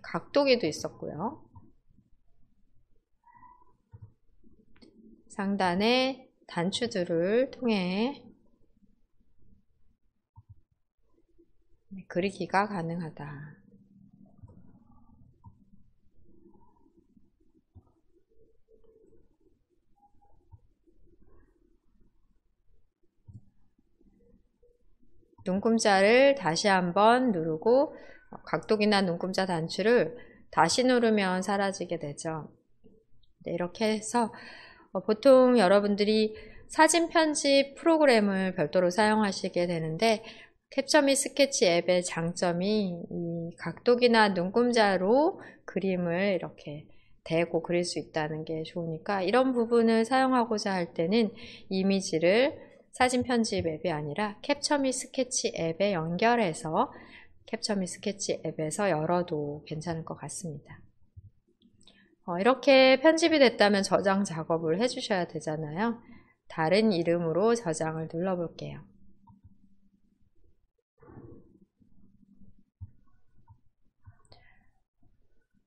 각도기도 있었고요. 상단에 단추들을 통해 그리기가 가능하다. 눈금자를 다시 한번 누르고 각도기나 눈금자 단추를 다시 누르면 사라지게 되죠. 네, 이렇게 해서 보통 여러분들이 사진 편집 프로그램을 별도로 사용하시게 되는데 캡처 및 스케치 앱의 장점이 이 각도기나 눈금자로 그림을 이렇게 대고 그릴 수 있다는 게 좋으니까 이런 부분을 사용하고자 할 때는 이미지를 사진 편집 앱이 아니라 캡처 및 스케치 앱에 연결해서 캡처 및 스케치 앱에서 열어도 괜찮을 것 같습니다. 이렇게 편집이 됐다면 저장 작업을 해주셔야 되잖아요. 다른 이름으로 저장을 눌러볼게요.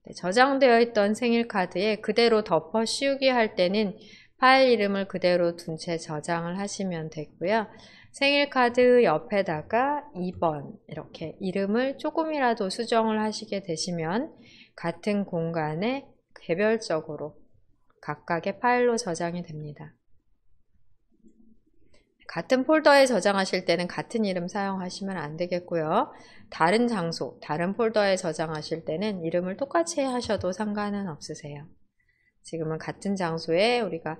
네, 저장되어 있던 생일카드에 그대로 덮어 씌우기 할 때는 파일 이름을 그대로 둔 채 저장을 하시면 되고요. 생일카드 옆에다가 2번 이렇게 이름을 조금이라도 수정을 하시게 되시면 같은 공간에 개별적으로 각각의 파일로 저장이 됩니다. 같은 폴더에 저장하실 때는 같은 이름 사용하시면 안 되겠고요. 다른 장소, 다른 폴더에 저장하실 때는 이름을 똑같이 하셔도 상관은 없으세요. 지금은 같은 장소에 우리가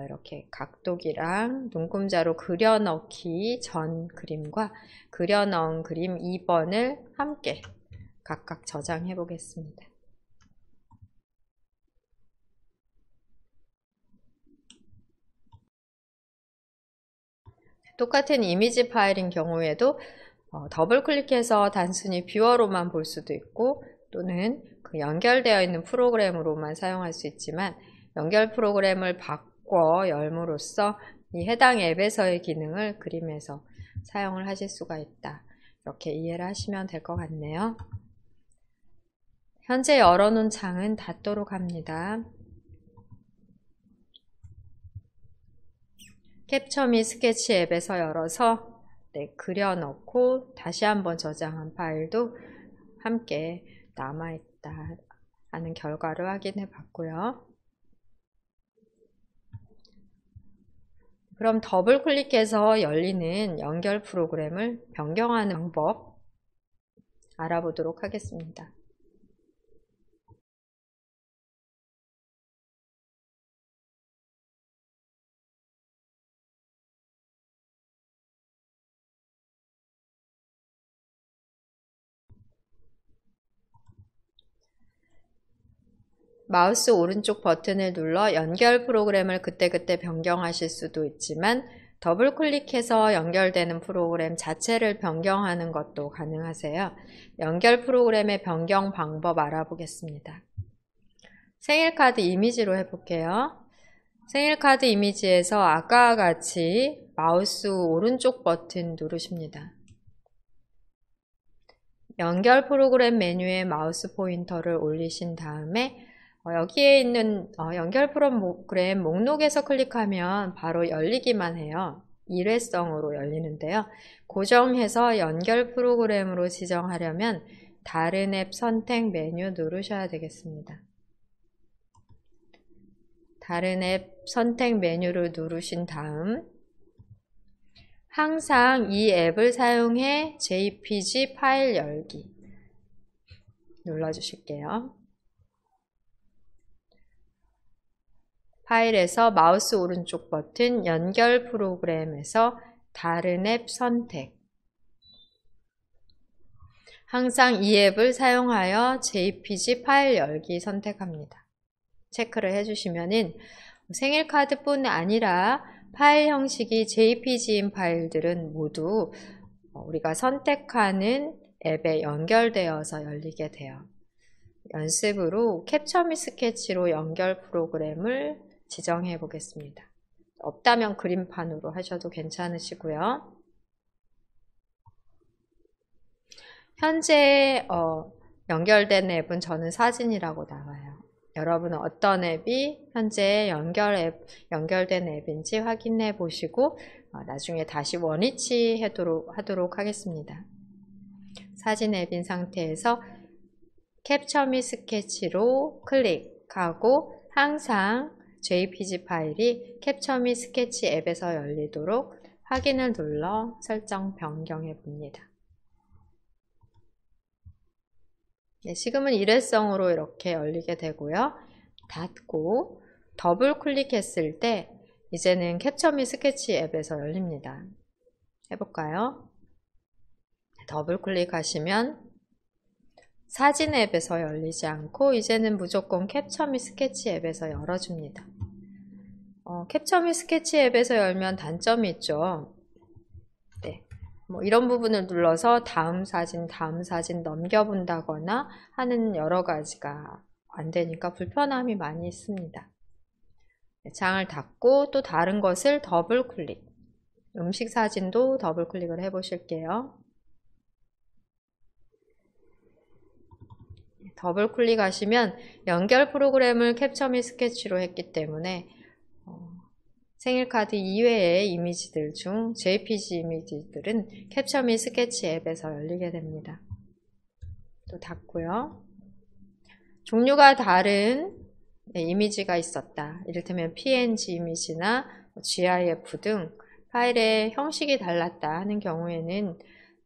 이렇게 각도기랑 눈금자로 그려넣기 전 그림과 그려넣은 그림 2번을 함께 각각 저장해 보겠습니다. 똑같은 이미지 파일인 경우에도 더블 클릭해서 단순히 뷰어로만 볼 수도 있고 또는 그 연결되어 있는 프로그램으로만 사용할 수 있지만 연결 프로그램을 바꿔 열므로써 이 해당 앱에서의 기능을 그림에서 사용을 하실 수가 있다. 이렇게 이해를 하시면 될 것 같네요. 현재 열어놓은 창은 닫도록 합니다. 캡처 및 스케치 앱에서 열어서 그려넣고 다시 한번 저장한 파일도 함께 남아있다 하는 결과를 확인해 봤고요. 그럼 더블 클릭해서 열리는 연결 프로그램을 변경하는 방법 알아보도록 하겠습니다. 마우스 오른쪽 버튼을 눌러 연결 프로그램을 그때그때 변경하실 수도 있지만 더블 클릭해서 연결되는 프로그램 자체를 변경하는 것도 가능하세요. 연결 프로그램의 변경 방법 알아보겠습니다. 생일카드 이미지로 해볼게요. 생일카드 이미지에서 아까와 같이 마우스 오른쪽 버튼 누르십니다. 연결 프로그램 메뉴에 마우스 포인터를 올리신 다음에 여기에 있는 연결 프로그램 목록에서 클릭하면 바로 열리기만 해요. 일회성으로 열리는데요. 고정해서 연결 프로그램으로 지정하려면 다른 앱 선택 메뉴 누르셔야 되겠습니다. 다른 앱 선택 메뉴를 누르신 다음 항상 이 앱을 사용해 JPG 파일 열기 눌러주실게요. 파일에서 마우스 오른쪽 버튼 연결 프로그램에서 다른 앱 선택 항상 이 앱을 사용하여 JPG 파일 열기 선택합니다. 체크를 해주시면은 생일카드뿐 아니라 파일 형식이 JPG인 파일들은 모두 우리가 선택하는 앱에 연결되어서 열리게 돼요. 연습으로 캡처 및 스케치로 연결 프로그램을 지정해 보겠습니다. 없다면 그림판으로 하셔도 괜찮으시고요. 현재 연결된 앱은 저는 사진이라고 나와요. 여러분은 어떤 앱이 현재 연결된 앱인지 확인해 보시고 나중에 다시 원위치 하도록 하겠습니다. 사진 앱인 상태에서 캡처 및 스케치로 클릭하고 항상 JPG 파일이 캡처 및 스케치 앱에서 열리도록 확인을 눌러 설정 변경해 봅니다. 네, 지금은 일회성으로 이렇게 열리게 되고요. 닫고 더블 클릭했을 때 이제는 캡처 미 스케치 앱에서 열립니다. 해볼까요? 더블 클릭하시면 사진 앱에서 열리지 않고 이제는 무조건 캡처 미 스케치 앱에서 열어줍니다. 캡처 미 스케치 앱에서 열면 단점이 있죠. 네, 이런 부분을 눌러서 다음 사진 넘겨본다거나 하는 여러 가지가 안 되니까 불편함이 많이 있습니다. 네, 장을 닫고 또 다른 것을 더블 클릭. 음식 사진도 더블 클릭을 해 보실게요. 더블 클릭하시면 연결 프로그램을 캡처 미 스케치로 했기 때문에 생일카드 이외의 이미지들 중 JPG 이미지들은 캡처 미 스케치 앱에서 열리게 됩니다. 또 닫고요. 종류가 다른 이미지가 있었다. 이를테면 PNG 이미지나 GIF 등 파일의 형식이 달랐다 하는 경우에는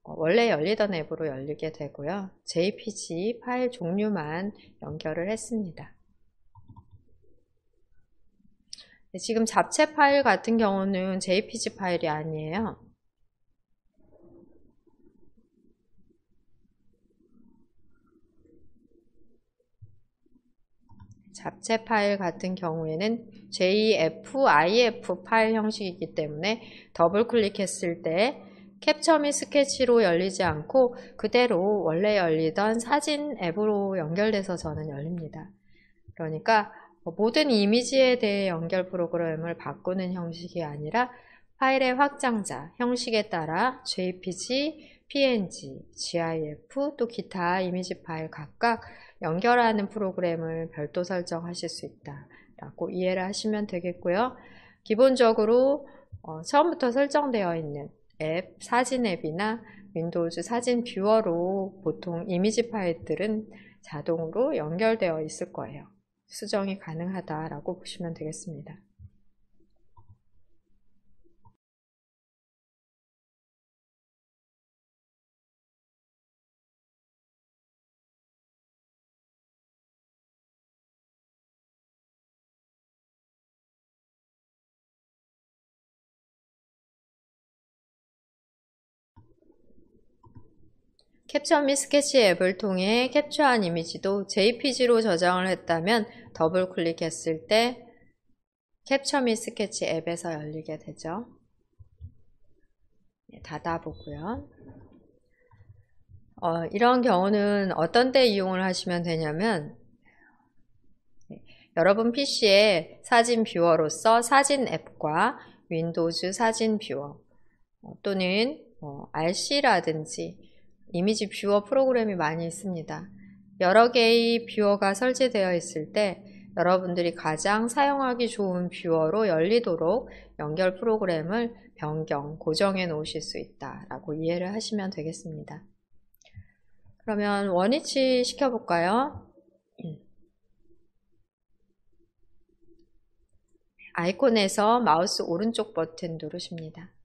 원래 열리던 앱으로 열리게 되고요. JPG 파일 종류만 연결을 했습니다. 지금 잡채 파일 같은 경우는 JPG 파일이 아니에요. 잡채 파일 같은 경우에는 JF, 파일 형식이기 때문에 더블 클릭했을 때 캡처 미 스케치로 열리지 않고 그대로 원래 열리던 사진 앱으로 연결돼서 저는 열립니다. 그러니까 모든 이미지에 대해 연결 프로그램을 바꾸는 형식이 아니라 파일의 확장자, 형식에 따라 JPG, PNG, GIF, 또 기타 이미지 파일 각각 연결하는 프로그램을 별도 설정하실 수 있다라고 이해를 하시면 되겠고요. 기본적으로 처음부터 설정되어 있는 앱, 사진 앱이나 윈도우즈 사진 뷰어로 보통 이미지 파일들은 자동으로 연결되어 있을 거예요. 수정이 가능하다라고 보시면 되겠습니다. 캡처 미 스케치 앱을 통해 캡처한 이미지도 JPG로 저장을 했다면 더블 클릭했을 때 캡처 미 스케치 앱에서 열리게 되죠. 닫아보고요. 이런 경우는 어떤 때 이용을 하시면 되냐면 여러분 PC에 사진 뷰어로서 사진 앱과 윈도우즈 사진 뷰어 또는 RC라든지 이미지 뷰어 프로그램이 많이 있습니다. 여러 개의 뷰어가 설치되어 있을 때 여러분들이 가장 사용하기 좋은 뷰어로 열리도록 연결 프로그램을 변경, 고정해 놓으실 수 있다라고 이해를 하시면 되겠습니다. 그러면 원위치 시켜볼까요? 아이콘에서 마우스 오른쪽 버튼 누르십니다.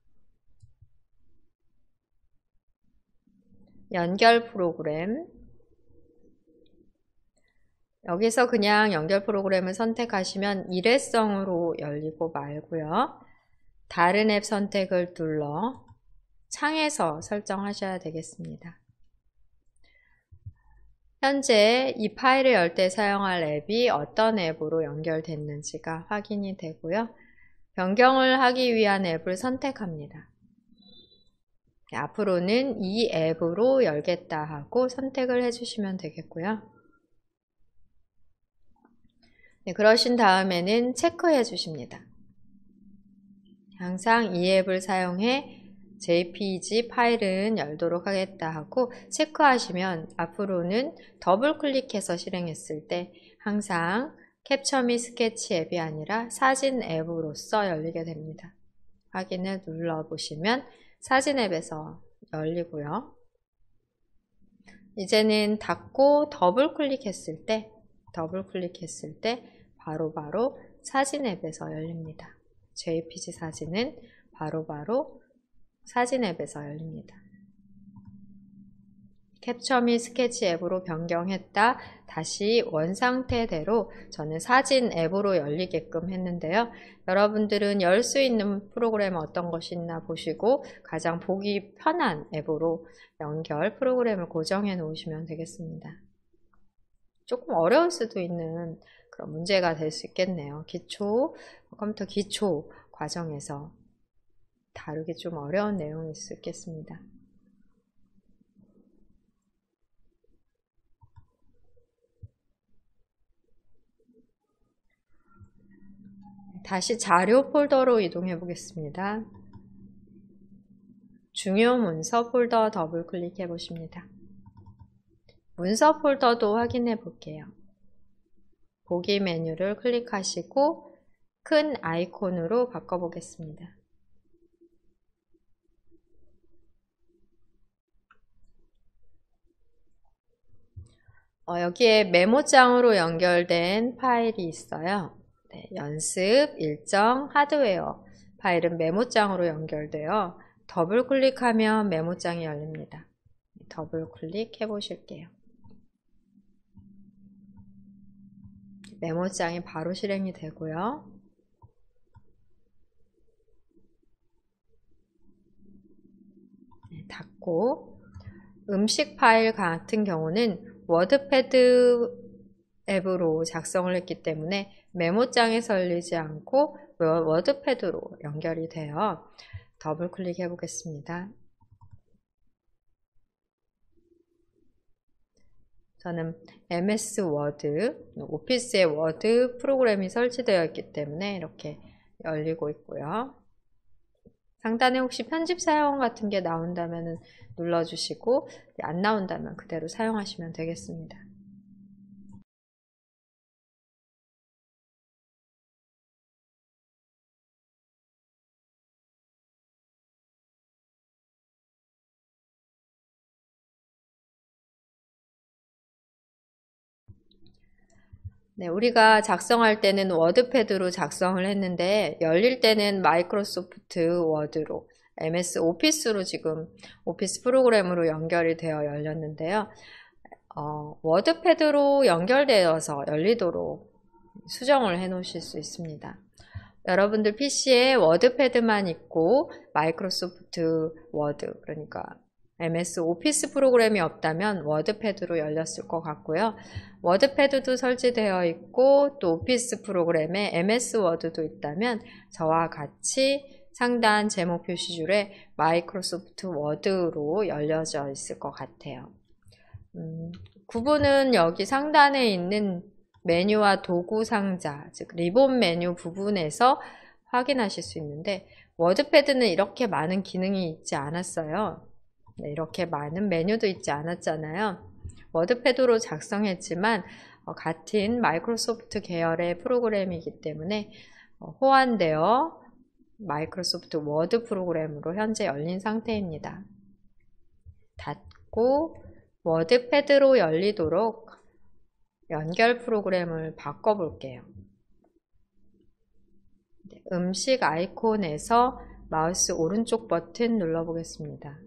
연결 프로그램, 여기서 그냥 연결 프로그램을 선택하시면 일회성으로 열리고 말고요. 다른 앱 선택을 눌러 창에서 설정하셔야 되겠습니다. 현재 이 파일을 열 때 사용할 앱이 어떤 앱으로 연결됐는지가 확인이 되고요. 변경을 하기 위한 앱을 선택합니다. 앞으로는 이 앱으로 열겠다 하고 선택을 해주시면 되겠고요. 네, 그러신 다음에는 체크해 주십니다. 항상 이 앱을 사용해 JPG 파일은 열도록 하겠다 하고 체크하시면 앞으로는 더블 클릭해서 실행했을 때 항상 캡처 미 스케치 앱이 아니라 사진 앱으로서 열리게 됩니다. 확인을 눌러보시면 사진 앱에서 열리고요. 이제는 닫고 더블 클릭했을 때 바로바로 사진 앱에서 열립니다. JPG 사진은 바로바로 사진 앱에서 열립니다. 캡처 및 스케치 앱으로 변경했다. 다시 원상태대로 저는 사진 앱으로 열리게끔 했는데요. 여러분들은 열 수 있는 프로그램 어떤 것이 있나 보시고 가장 보기 편한 앱으로 연결 프로그램을 고정해 놓으시면 되겠습니다. 조금 어려울 수도 있는 그런 문제가 될 수 있겠네요. 컴퓨터 기초 과정에서 다루기 좀 어려운 내용일 수 있겠습니다. 다시 자료 폴더로 이동해 보겠습니다. 중요 문서 폴더 더블 클릭해 보십니다. 문서 폴더도 확인해 볼게요. 보기 메뉴를 클릭하시고 큰 아이콘으로 바꿔 보겠습니다. 여기에 메모장으로 연결된 파일이 있어요. 네, 연습, 일정, 하드웨어 파일은 메모장으로 연결되어 더블 클릭하면 메모장이 열립니다. 더블 클릭해 보실게요. 메모장이 바로 실행이 되고요. 네, 닫고 음식 파일 같은 경우는 워드패드 앱으로 작성을 했기 때문에 메모장에서 열리지 않고 워드패드로 연결이 되어 더블 클릭해 보겠습니다. 저는 MS 워드, 오피스의 워드 프로그램이 설치되어 있기 때문에 이렇게 열리고 있고요. 상단에 혹시 편집 사용 같은 게 나온다면 눌러주시고 안 나온다면 그대로 사용하시면 되겠습니다. 네, 우리가 작성할 때는 워드패드로 작성을 했는데 열릴 때는 마이크로소프트 워드로 MS 오피스로 지금 오피스 프로그램으로 연결이 되어 열렸는데요. 워드패드로 연결되어서 열리도록 수정을 해 놓으실 수 있습니다. 여러분들 PC에 워드패드만 있고 마이크로소프트 워드, 그러니까 MS 오피스 프로그램이 없다면 워드패드로 열렸을 것 같고요. 워드패드도 설치되어 있고 또 오피스 프로그램에 MS 워드도 있다면 저와 같이 상단 제목 표시줄에 마이크로소프트 워드로 열려져 있을 것 같아요. 구분은 여기 상단에 있는 메뉴와 도구 상자, 즉 리본 메뉴 부분에서 확인하실 수 있는데 워드패드는 이렇게 많은 기능이 있지 않았어요. 네, 이렇게 많은 메뉴도 있지 않았잖아요. 워드패드로 작성했지만 같은 마이크로소프트 계열의 프로그램이기 때문에 호환되어 마이크로소프트 워드 프로그램으로 현재 열린 상태입니다. 닫고 워드패드로 열리도록 연결 프로그램을 바꿔볼게요. 음식 아이콘에서 마우스 오른쪽 버튼 눌러보겠습니다.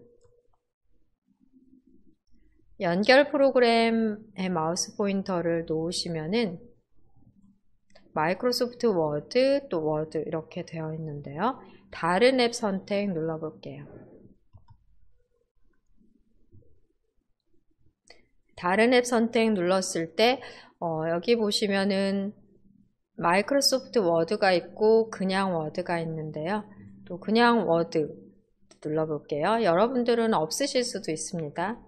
연결 프로그램에 마우스 포인터를 놓으시면은 마이크로소프트 워드, 또 워드 이렇게 되어 있는데요. 다른 앱 선택 눌러볼게요. 다른 앱 선택 눌렀을 때 여기 보시면은 마이크로소프트 워드가 있고 그냥 워드가 있는데요. 또 그냥 워드 눌러볼게요. 여러분들은 없으실 수도 있습니다.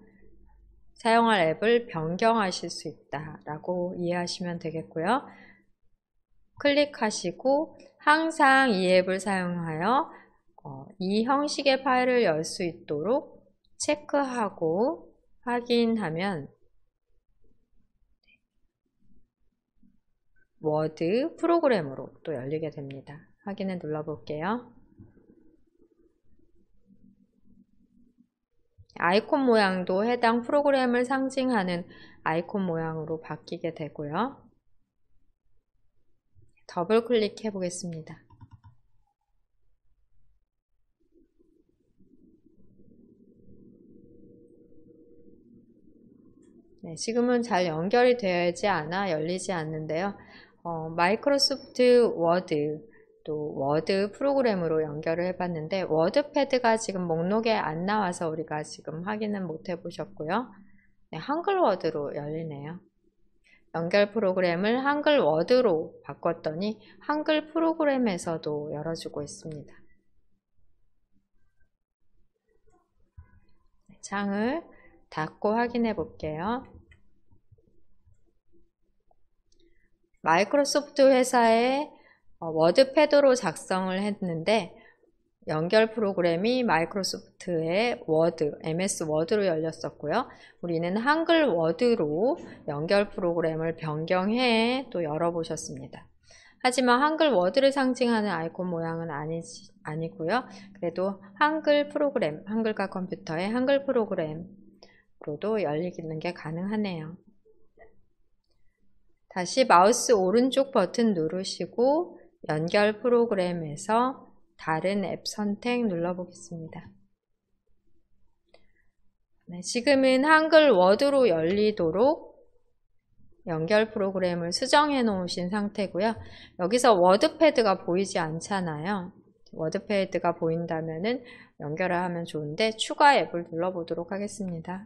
사용할 앱을 변경하실 수 있다라고 이해하시면 되겠고요. 클릭하시고 항상 이 앱을 사용하여 이 형식의 파일을 열 수 있도록 체크하고 확인하면 워드 프로그램으로 또 열리게 됩니다. 확인을 눌러볼게요. 아이콘 모양도 해당 프로그램을 상징하는 아이콘 모양으로 바뀌게 되고요. 더블 클릭해 보겠습니다. 네, 지금은 잘 연결이 되지 않아 열리지 않는데요. 마이크로소프트 워드, 또 워드 프로그램으로 연결을 해봤는데 워드패드가 지금 목록에 안 나와서 우리가 지금 확인은 못 해보셨고요. 네, 한글 워드로 열리네요. 연결 프로그램을 한글 워드로 바꿨더니 한글 프로그램에서도 열어주고 있습니다. 창을 닫고 확인해 볼게요. 마이크로소프트 회사의 워드패드로 작성을 했는데 연결 프로그램이 마이크로소프트의 워드, MS 워드로 열렸었고요. 우리는 한글 워드로 연결 프로그램을 변경해 또 열어보셨습니다. 하지만 한글 워드를 상징하는 아이콘 모양은 아니고요. 그래도 한글 프로그램, 한글과 컴퓨터의 한글 프로그램으로도 열리는 게 가능하네요. 다시 마우스 오른쪽 버튼 누르시고 연결 프로그램에서 다른 앱 선택 눌러보겠습니다. 네, 지금은 한글 워드로 열리도록 연결 프로그램을 수정해 놓으신 상태고요. 여기서 워드패드가 보이지 않잖아요. 워드패드가 보인다면은 연결을 하면 좋은데 추가 앱을 눌러보도록 하겠습니다.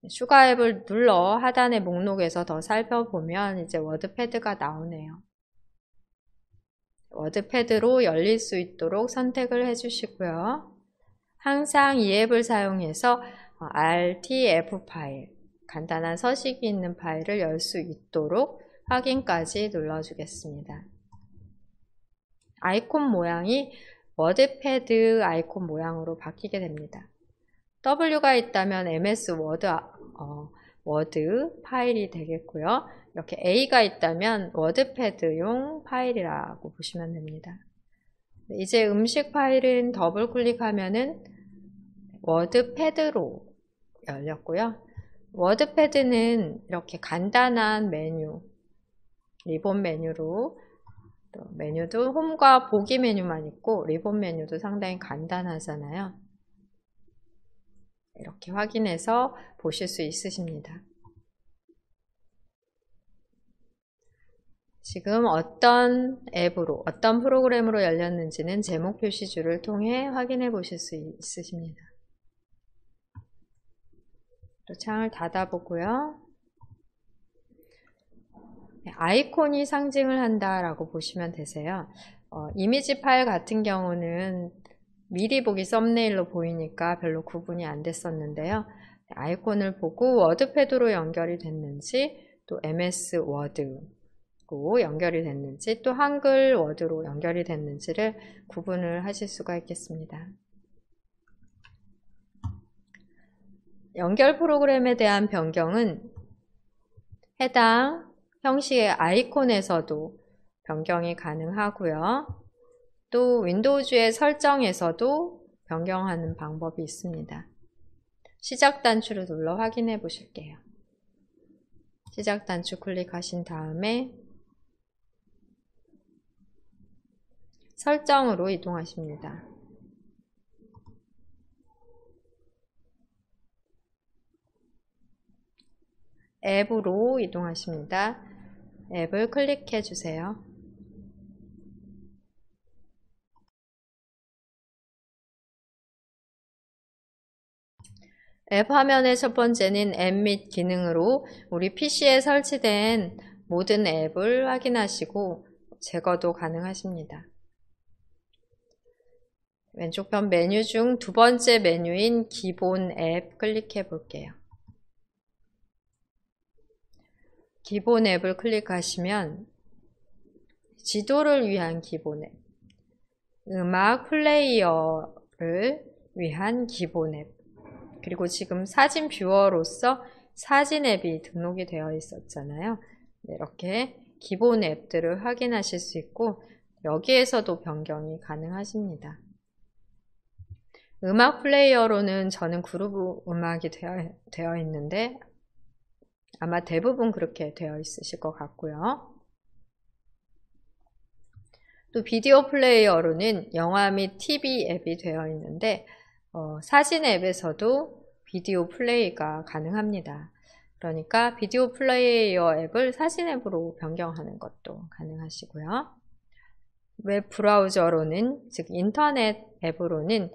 추가 앱을 눌러 하단의 목록에서 더 살펴보면 이제 워드패드가 나오네요. 워드패드로 열릴 수 있도록 선택을 해주시고요. 항상 이 앱을 사용해서 RTF 파일, 간단한 서식이 있는 파일을 열 수 있도록 확인까지 눌러주겠습니다. 아이콘 모양이 워드패드 아이콘 모양으로 바뀌게 됩니다. W가 있다면 MS 워드 파일이 되겠고요. 이렇게 A가 있다면 워드패드용 파일이라고 보시면 됩니다. 이제 음식 파일은 더블 클릭하면은 워드패드로 열렸고요. 워드패드는 이렇게 간단한 메뉴, 리본 메뉴로 또 메뉴도 홈과 보기 메뉴만 있고 리본 메뉴도 상당히 간단하잖아요. 이렇게 확인해서 보실 수 있으십니다. 지금 어떤 앱으로, 어떤 프로그램으로 열렸는지는 제목 표시줄을 통해 확인해 보실 수 있으십니다. 또 창을 닫아보고요. 아이콘이 상징을 한다라고 보시면 되세요. 이미지 파일 같은 경우는 미리 보기 썸네일로 보이니까 별로 구분이 안 됐었는데요. 아이콘을 보고 워드패드로 연결이 됐는지, 또 MS 워드로 연결이 됐는지, 또 한글 워드로 연결이 됐는지를 구분을 하실 수가 있겠습니다. 연결 프로그램에 대한 변경은 해당 형식의 아이콘에서도 변경이 가능하고요. 또 윈도우즈의 설정에서도 변경하는 방법이 있습니다. 시작 단추를 눌러 확인해 보실게요. 시작 단추 클릭하신 다음에 설정으로 이동하십니다. 앱으로 이동하십니다. 앱을 클릭해 주세요. 앱 화면의 첫 번째는 앱 및 기능으로 우리 PC에 설치된 모든 앱을 확인하시고 제거도 가능하십니다. 왼쪽편 메뉴 중 두 번째 메뉴인 기본 앱 클릭해 볼게요. 기본 앱을 클릭하시면 지도를 위한 기본 앱, 음악 플레이어를 위한 기본 앱, 그리고 지금 사진 뷰어로서 사진 앱이 등록이 되어 있었잖아요. 이렇게 기본 앱들을 확인하실 수 있고 여기에서도 변경이 가능하십니다. 음악 플레이어로는 저는 그루브 음악이 되어 있는데 아마 대부분 그렇게 되어 있으실 것 같고요. 또 비디오 플레이어로는 영화 및 TV 앱이 되어 있는데 사진 앱에서도 비디오 플레이가 가능합니다. 그러니까 비디오 플레이어 앱을 사진 앱으로 변경하는 것도 가능하시고요. 웹 브라우저로는, 즉 인터넷 앱으로는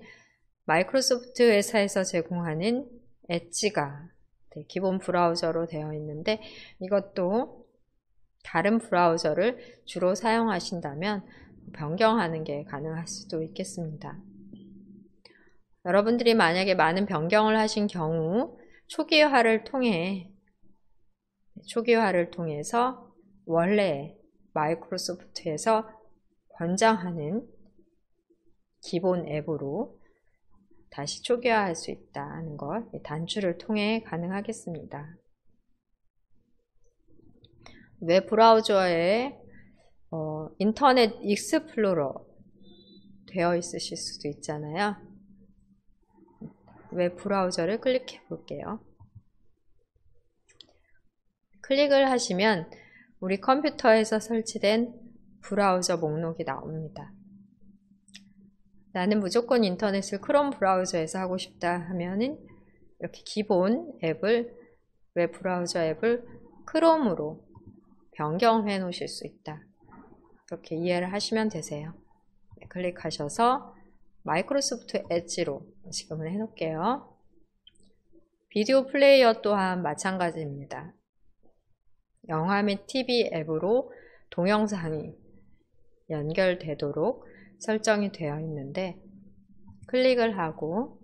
마이크로소프트 회사에서 제공하는 엣지가 기본 브라우저로 되어 있는데, 이것도 다른 브라우저를 주로 사용하신다면 변경하는 게 가능할 수도 있겠습니다. 여러분들이 만약에 많은 변경을 하신 경우 초기화를 통해서 원래 마이크로소프트에서 권장하는 기본 앱으로 다시 초기화할 수 있다는 것, 단추를 통해 가능하겠습니다. 웹 브라우저에 인터넷 익스플로러 되어 있으실 수도 있잖아요. 웹 브라우저를 클릭해 볼게요. 클릭을 하시면 우리 컴퓨터에서 설치된 브라우저 목록이 나옵니다. 나는 무조건 인터넷을 크롬 브라우저에서 하고 싶다 하면은 이렇게 기본 앱을, 웹 브라우저 앱을 크롬으로 변경해 놓으실 수 있다. 그렇게 이해를 하시면 되세요. 네, 클릭하셔서 마이크로소프트 엣지로 지금은 해 놓을게요. 비디오 플레이어 또한 마찬가지입니다. 영화 및 TV 앱으로 동영상이 연결되도록 설정이 되어 있는데, 클릭을 하고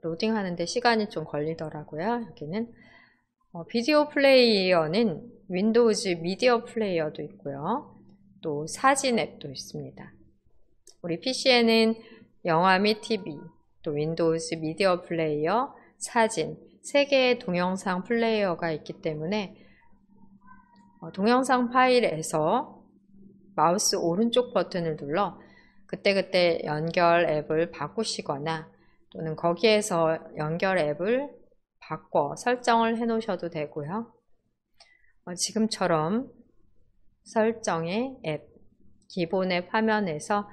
로딩 하는데 시간이 좀 걸리더라고요. 여기는 비디오 플레이어는 윈도우즈 미디어 플레이어도 있고요, 또 사진 앱도 있습니다. 우리 PC에는 영화 및 TV, 또 윈도우즈 미디어 플레이어, 사진, 3개의 동영상 플레이어가 있기 때문에 동영상 파일에서 마우스 오른쪽 버튼을 눌러 그때그때 연결 앱을 바꾸시거나 또는 거기에서 연결 앱을 바꿔 설정을 해 놓으셔도 되고요. 지금처럼 설정의 앱, 기본 앱 화면에서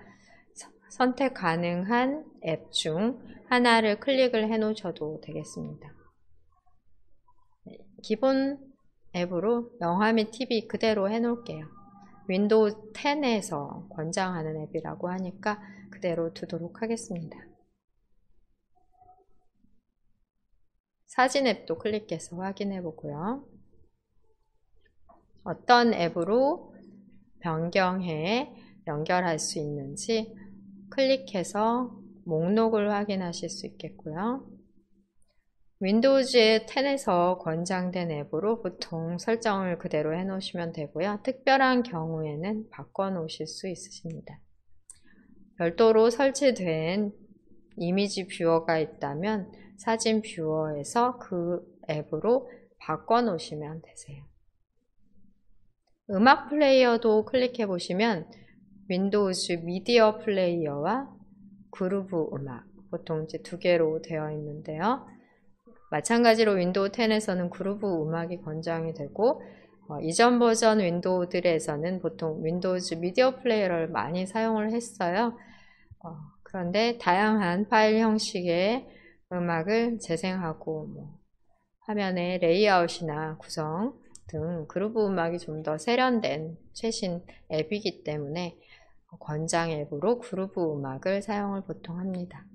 선택 가능한 앱 중 하나를 클릭을 해 놓으셔도 되겠습니다. 기본 앱으로 영화 및 TV 그대로 해 놓을게요. 윈도우 10에서 권장하는 앱이라고 하니까 그대로 두도록 하겠습니다. 사진 앱도 클릭해서 확인해 보고요. 어떤 앱으로 변경해 연결할 수 있는지 클릭해서 목록을 확인하실 수 있겠고요. 윈도우즈 10에서 권장된 앱으로 보통 설정을 그대로 해 놓으시면 되고요. 특별한 경우에는 바꿔 놓으실 수 있으십니다. 별도로 설치된 이미지 뷰어가 있다면 사진 뷰어에서 그 앱으로 바꿔 놓으시면 되세요. 음악 플레이어도 클릭해 보시면 윈도우즈 미디어 플레이어와 그루브 음악, 보통 이제 2개로 되어 있는데요. 마찬가지로 윈도우 10에서는 그루브 음악이 권장이 되고, 이전 버전 윈도우들에서는 보통 윈도우즈 미디어 플레이어를 많이 사용을 했어요. 그런데 다양한 파일 형식의 음악을 재생하고 화면의 레이아웃이나 구성 등 그루브 음악이 좀 더 세련된 최신 앱이기 때문에 권장 앱으로 그루브 음악을 사용을 보통 합니다.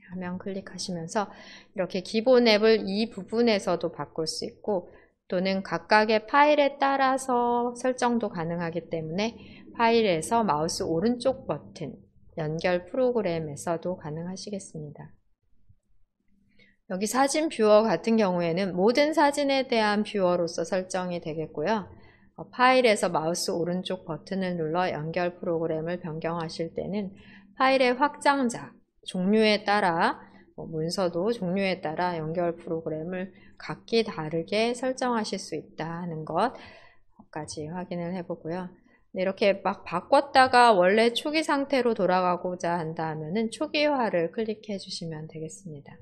화면 클릭하시면서 이렇게 기본 앱을 이 부분에서도 바꿀 수 있고, 또는 각각의 파일에 따라서 설정도 가능하기 때문에 파일에서 마우스 오른쪽 버튼 연결 프로그램에서도 가능하시겠습니다. 여기 사진 뷰어 같은 경우에는 모든 사진에 대한 뷰어로서 설정이 되겠고요. 파일에서 마우스 오른쪽 버튼을 눌러 연결 프로그램을 변경하실 때는 파일의 확장자, 종류에 따라 문서도 종류에 따라 연결 프로그램을 각기 다르게 설정하실 수 있다는 것까지 확인을 해보고요. 이렇게 막 바꿨다가 원래 초기 상태로 돌아가고자 한다 하면은 초기화를 클릭해 주시면 되겠습니다.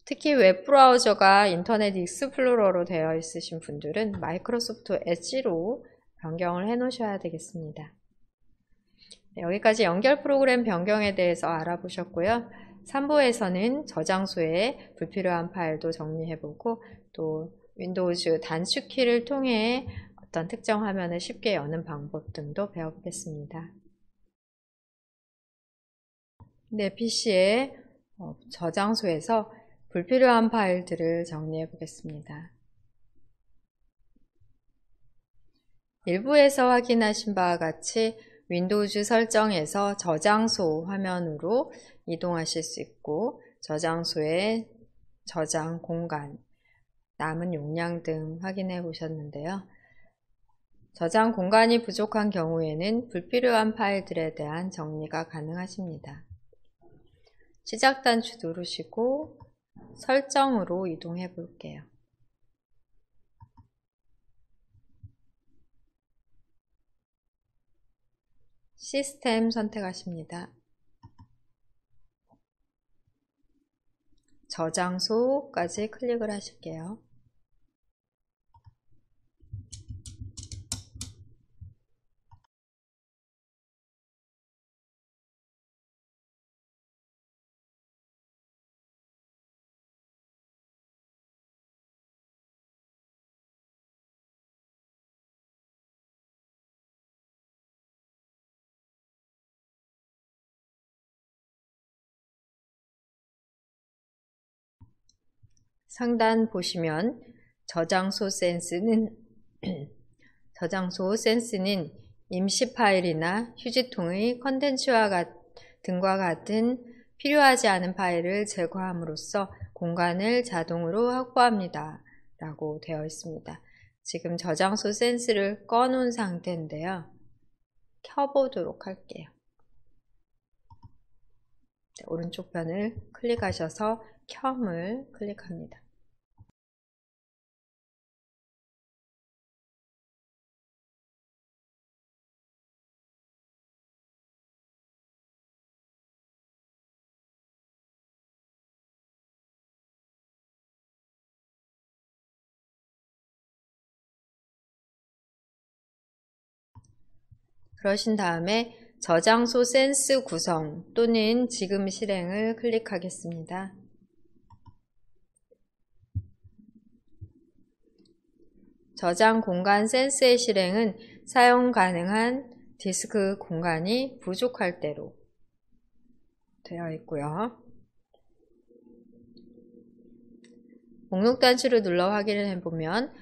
특히 웹 브라우저가 인터넷 익스플로러로 되어 있으신 분들은 마이크로소프트 엣지로 변경을 해 놓으셔야 되겠습니다. 네, 여기까지 연결 프로그램 변경에 대해서 알아보셨고요. 3부에서는 저장소에 불필요한 파일도 정리해보고 또 윈도우즈 단축키를 통해 어떤 특정 화면을 쉽게 여는 방법 등도 배워보겠습니다. 내 PC의 저장소에서 불필요한 파일들을 정리해 보겠습니다. 일부에서 확인하신 바와 같이 윈도우즈 설정에서 저장소 화면으로 이동하실 수 있고 저장소의 저장 공간, 남은 용량 등 확인해 보셨는데요. 저장 공간이 부족한 경우에는 불필요한 파일들에 대한 정리가 가능하십니다. 시작 단추 누르시고 설정으로 이동해 볼게요. 시스템 선택하십니다. 저장소까지 클릭을 하실게요. 상단 보시면 저장소 센스는 임시 파일이나 휴지통의 컨텐츠와 등과 같은 필요하지 않은 파일을 제거함으로써 공간을 자동으로 확보합니다. 라고 되어 있습니다. 지금 저장소 센스를 꺼놓은 상태인데요. 켜보도록 할게요. 오른쪽 편을 클릭하셔서 켬을 클릭합니다. 그러신 다음에 저장소 센스 구성 또는 지금 실행을 클릭하겠습니다. 저장 공간 센스의 실행은 사용 가능한 디스크 공간이 부족할 때로 되어 있고요. 목록 단추를 눌러 확인을 해보면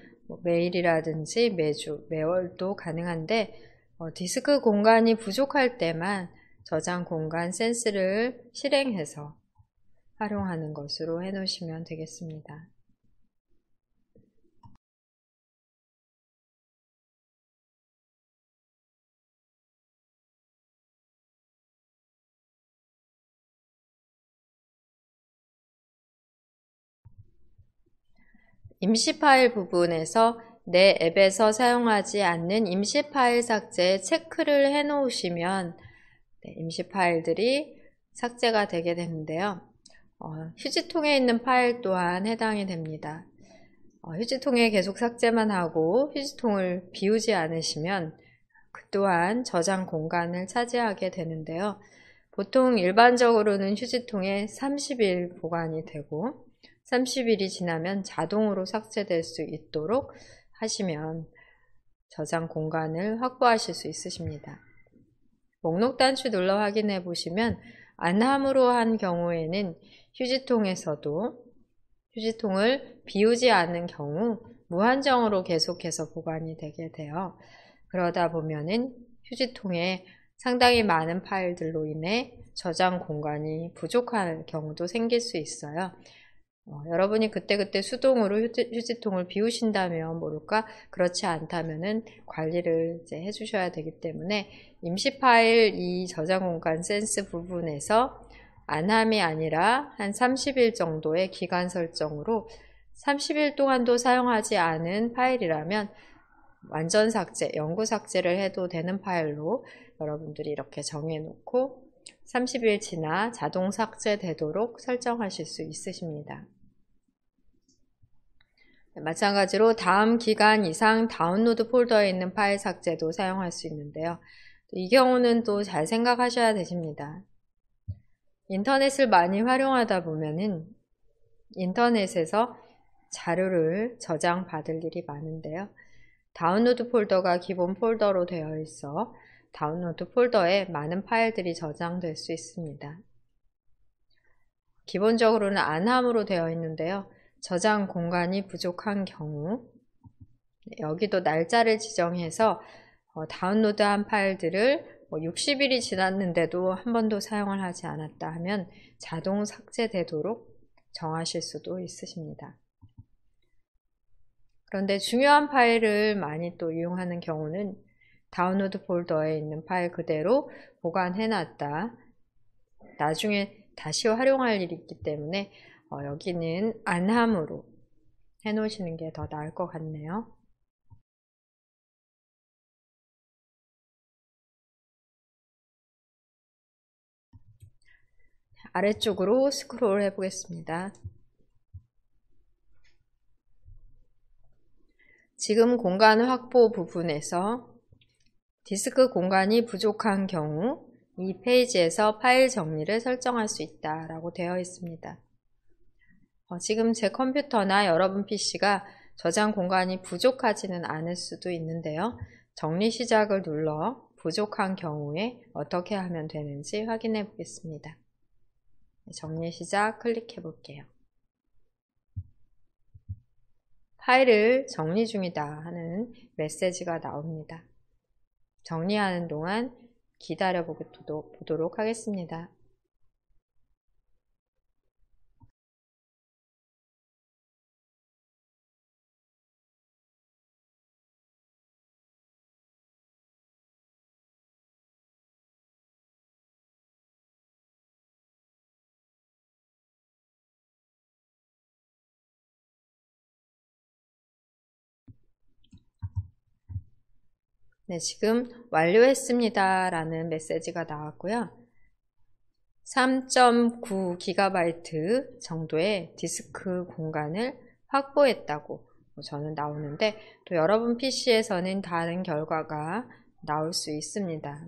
매일이라든지 매주, 매월도 가능한데 디스크 공간이 부족할 때만 저장 공간 센스를 실행해서 활용하는 것으로 해놓으시면 되겠습니다. 임시 파일 부분에서 내 앱에서 사용하지 않는 임시 파일 삭제에 체크를 해 놓으시면 임시 파일들이 삭제가 되게 되는데요. 휴지통에 있는 파일 또한 해당이 됩니다. 휴지통에 계속 삭제만 하고 휴지통을 비우지 않으시면 그 또한 저장 공간을 차지하게 되는데요. 보통 일반적으로는 휴지통에 30일 보관이 되고 30일이 지나면 자동으로 삭제될 수 있도록 하시면 저장 공간을 확보하실 수 있으십니다. 목록 단추 눌러 확인해 보시면 안함으로 한 경우에는 휴지통에서도 휴지통을 비우지 않는 경우 무한정으로 계속해서 보관이 되게 돼요. 그러다 보면은 휴지통에 상당히 많은 파일들로 인해 저장 공간이 부족한 경우도 생길 수 있어요. 여러분이 그때그때 수동으로 휴지통을 비우신다면 모를까, 그렇지 않다면은 관리를 이제 해주셔야 되기 때문에 임시 파일 이 저장 공간 센스 부분에서 안함이 아니라 한 30일 정도의 기간 설정으로 30일 동안도 사용하지 않은 파일이라면 완전 삭제, 영구 삭제를 해도 되는 파일로 여러분들이 이렇게 정해놓고 30일 지나 자동 삭제되도록 설정하실 수 있으십니다. 마찬가지로 다음 기간 이상 다운로드 폴더에 있는 파일 삭제도 사용할 수 있는데요. 이 경우는 또 잘 생각하셔야 되십니다. 인터넷을 많이 활용하다 보면은 인터넷에서 자료를 저장받을 일이 많은데요. 다운로드 폴더가 기본 폴더로 되어 있어 다운로드 폴더에 많은 파일들이 저장될 수 있습니다. 기본적으로는 안함으로 되어 있는데요. 저장 공간이 부족한 경우 여기도 날짜를 지정해서 다운로드한 파일들을 60일이 지났는데도 한 번도 사용을 하지 않았다 하면 자동 삭제되도록 정하실 수도 있으십니다. 그런데 중요한 파일을 많이 또 이용하는 경우는 다운로드 폴더에 있는 파일 그대로 보관해놨다. 나중에 다시 활용할 일이 있기 때문에 여기는 안함으로 해놓으시는 게 더 나을 것 같네요. 아래쪽으로 스크롤 해보겠습니다. 지금 공간 확보 부분에서 디스크 공간이 부족한 경우 이 페이지에서 파일 정리를 설정할 수 있다라고 되어 있습니다. 지금 제 컴퓨터나 여러분 PC가 저장 공간이 부족하지는 않을 수도 있는데요. 정리 시작을 눌러 부족한 경우에 어떻게 하면 되는지 확인해 보겠습니다. 정리 시작 클릭해 볼게요. 파일을 정리 중이다 하는 메시지가 나옵니다. 정리하는 동안 기다려 보도록 하겠습니다. 네, 지금 완료했습니다 라는 메시지가 나왔고요. 3.9GB 정도의 디스크 공간을 확보했다고 저는 나오는데 또 여러분 PC에서는 다른 결과가 나올 수 있습니다.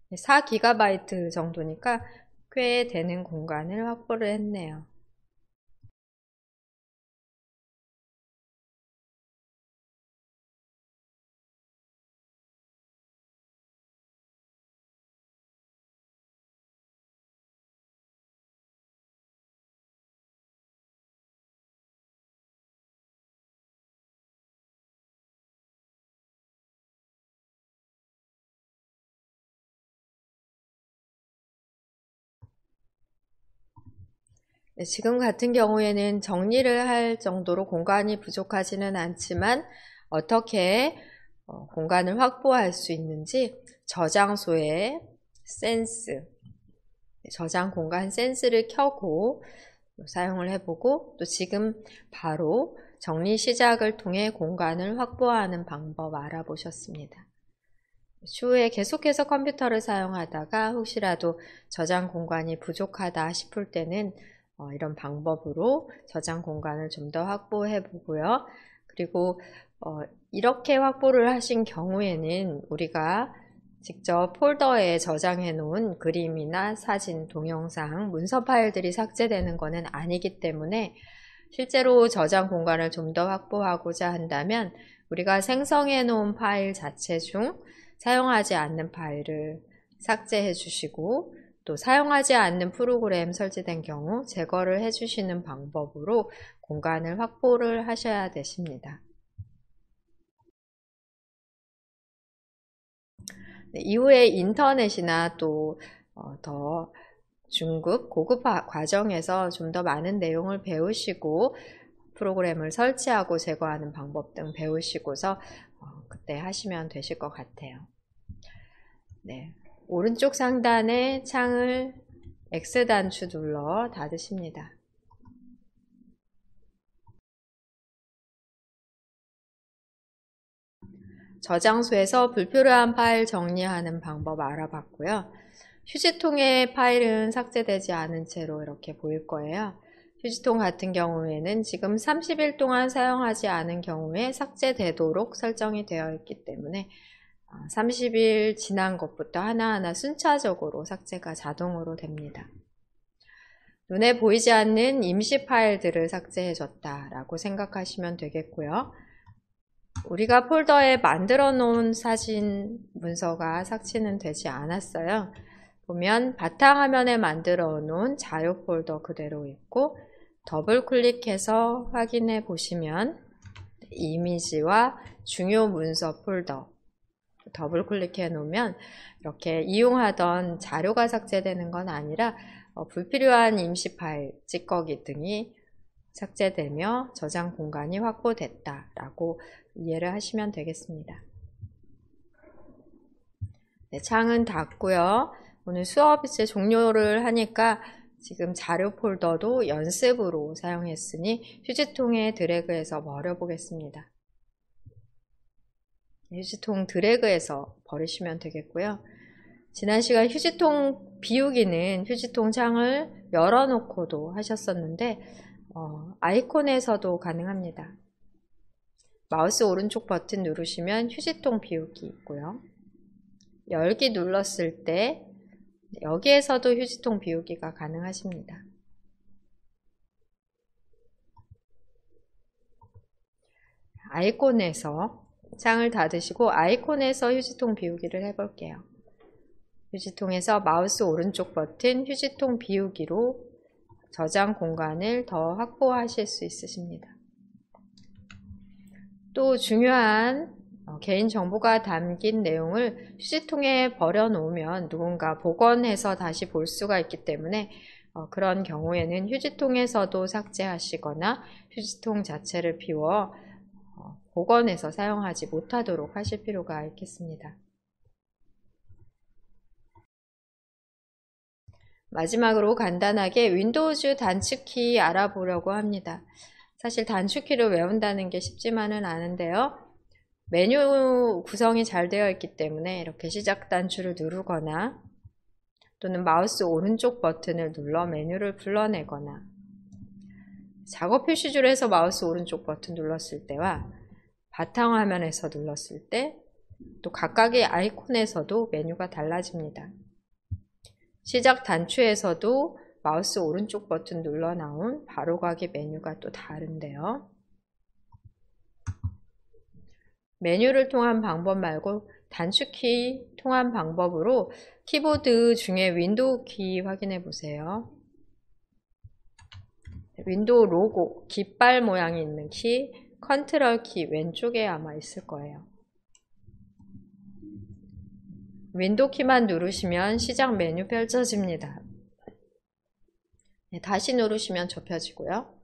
네, 4GB 정도니까 꽤 되는 공간을 확보를 했네요. 네, 지금 같은 경우에는 정리를 할 정도로 공간이 부족하지는 않지만 어떻게 공간을 확보할 수 있는지 저장소의 센스, 저장 공간 센스를 켜고 사용을 해보고 또 지금 바로 정리 시작을 통해 공간을 확보하는 방법 알아보셨습니다. 추후에 계속해서 컴퓨터를 사용하다가 혹시라도 저장 공간이 부족하다 싶을 때는 이런 방법으로 저장 공간을 좀 더 확보해 보고요. 그리고 이렇게 확보를 하신 경우에는 우리가 직접 폴더에 저장해 놓은 그림이나 사진, 동영상, 문서 파일들이 삭제되는 것은 아니기 때문에 실제로 저장 공간을 좀 더 확보하고자 한다면 우리가 생성해 놓은 파일 자체 중 사용하지 않는 파일을 삭제해 주시고 또 사용하지 않는 프로그램 설치된 경우 제거를 해주시는 방법으로 공간을 확보를 하셔야 되십니다. 네, 이후에 인터넷이나 또 더 중급, 고급 과정에서 좀 더 많은 내용을 배우시고 프로그램을 설치하고 제거하는 방법 등 배우시고서 그때 하시면 되실 것 같아요. 네. 오른쪽 상단의 창을 X단추 눌러 닫으십니다. 저장소에서 불필요한 파일 정리하는 방법 알아봤고요. 휴지통의 파일은 삭제되지 않은 채로 이렇게 보일 거예요. 휴지통 같은 경우에는 지금 30일 동안 사용하지 않은 경우에 삭제되도록 설정이 되어 있기 때문에 30일 지난 것부터 하나하나 순차적으로 삭제가 자동으로 됩니다. 눈에 보이지 않는 임시 파일들을 삭제해줬다라고 생각하시면 되겠고요. 우리가 폴더에 만들어 놓은 사진 문서가 삭제는 되지 않았어요. 보면 바탕화면에 만들어 놓은 자료 폴더 그대로 있고, 더블 클릭해서 확인해 보시면 이미지와 중요 문서 폴더 더블 클릭해 놓으면 이렇게 이용하던 자료가 삭제되는 건 아니라 불필요한 임시 파일, 찌꺼기 등이 삭제되며 저장 공간이 확보됐다라고 이해를 하시면 되겠습니다. 네, 창은 닫고요. 오늘 수업 이제 종료를 하니까 지금 자료 폴더도 연습으로 사용했으니 휴지통에 드래그해서 버려보겠습니다. 휴지통 드래그해서 버리시면 되겠고요. 지난 시간 휴지통 비우기는 휴지통 창을 열어놓고도 하셨었는데 아이콘에서도 가능합니다. 마우스 오른쪽 버튼 누르시면 휴지통 비우기 있고요. 열기 눌렀을 때 여기에서도 휴지통 비우기가 가능하십니다. 아이콘에서 창을 닫으시고 아이콘에서 휴지통 비우기를 해볼게요. 휴지통에서 마우스 오른쪽 버튼 휴지통 비우기로 저장 공간을 더 확보하실 수 있으십니다. 또 중요한 개인정보가 담긴 내용을 휴지통에 버려놓으면 누군가 복원해서 다시 볼 수가 있기 때문에 그런 경우에는 휴지통에서도 삭제하시거나 휴지통 자체를 비워 복원해서 사용하지 못하도록 하실 필요가 있겠습니다. 마지막으로 간단하게 윈도우즈 단축키 알아보려고 합니다. 사실 단축키를 외운다는 게 쉽지만은 않은데요. 메뉴 구성이 잘 되어 있기 때문에 이렇게 시작 단추를 누르거나 또는 마우스 오른쪽 버튼을 눌러 메뉴를 불러내거나 작업 표시줄에서 마우스 오른쪽 버튼 눌렀을 때와 바탕화면에서 눌렀을 때 또 각각의 아이콘에서도 메뉴가 달라집니다. 시작 단추에서도 마우스 오른쪽 버튼 눌러 나온 바로가기 메뉴가 또 다른데요. 메뉴를 통한 방법 말고 단축키 통한 방법으로 키보드 중에 윈도우 키 확인해 보세요. 윈도우 로고, 깃발 모양이 있는 키, 컨트롤 키 왼쪽에 아마 있을 거예요. 윈도우 키만 누르시면 시작 메뉴 펼쳐집니다. 네, 다시 누르시면 접혀지고요.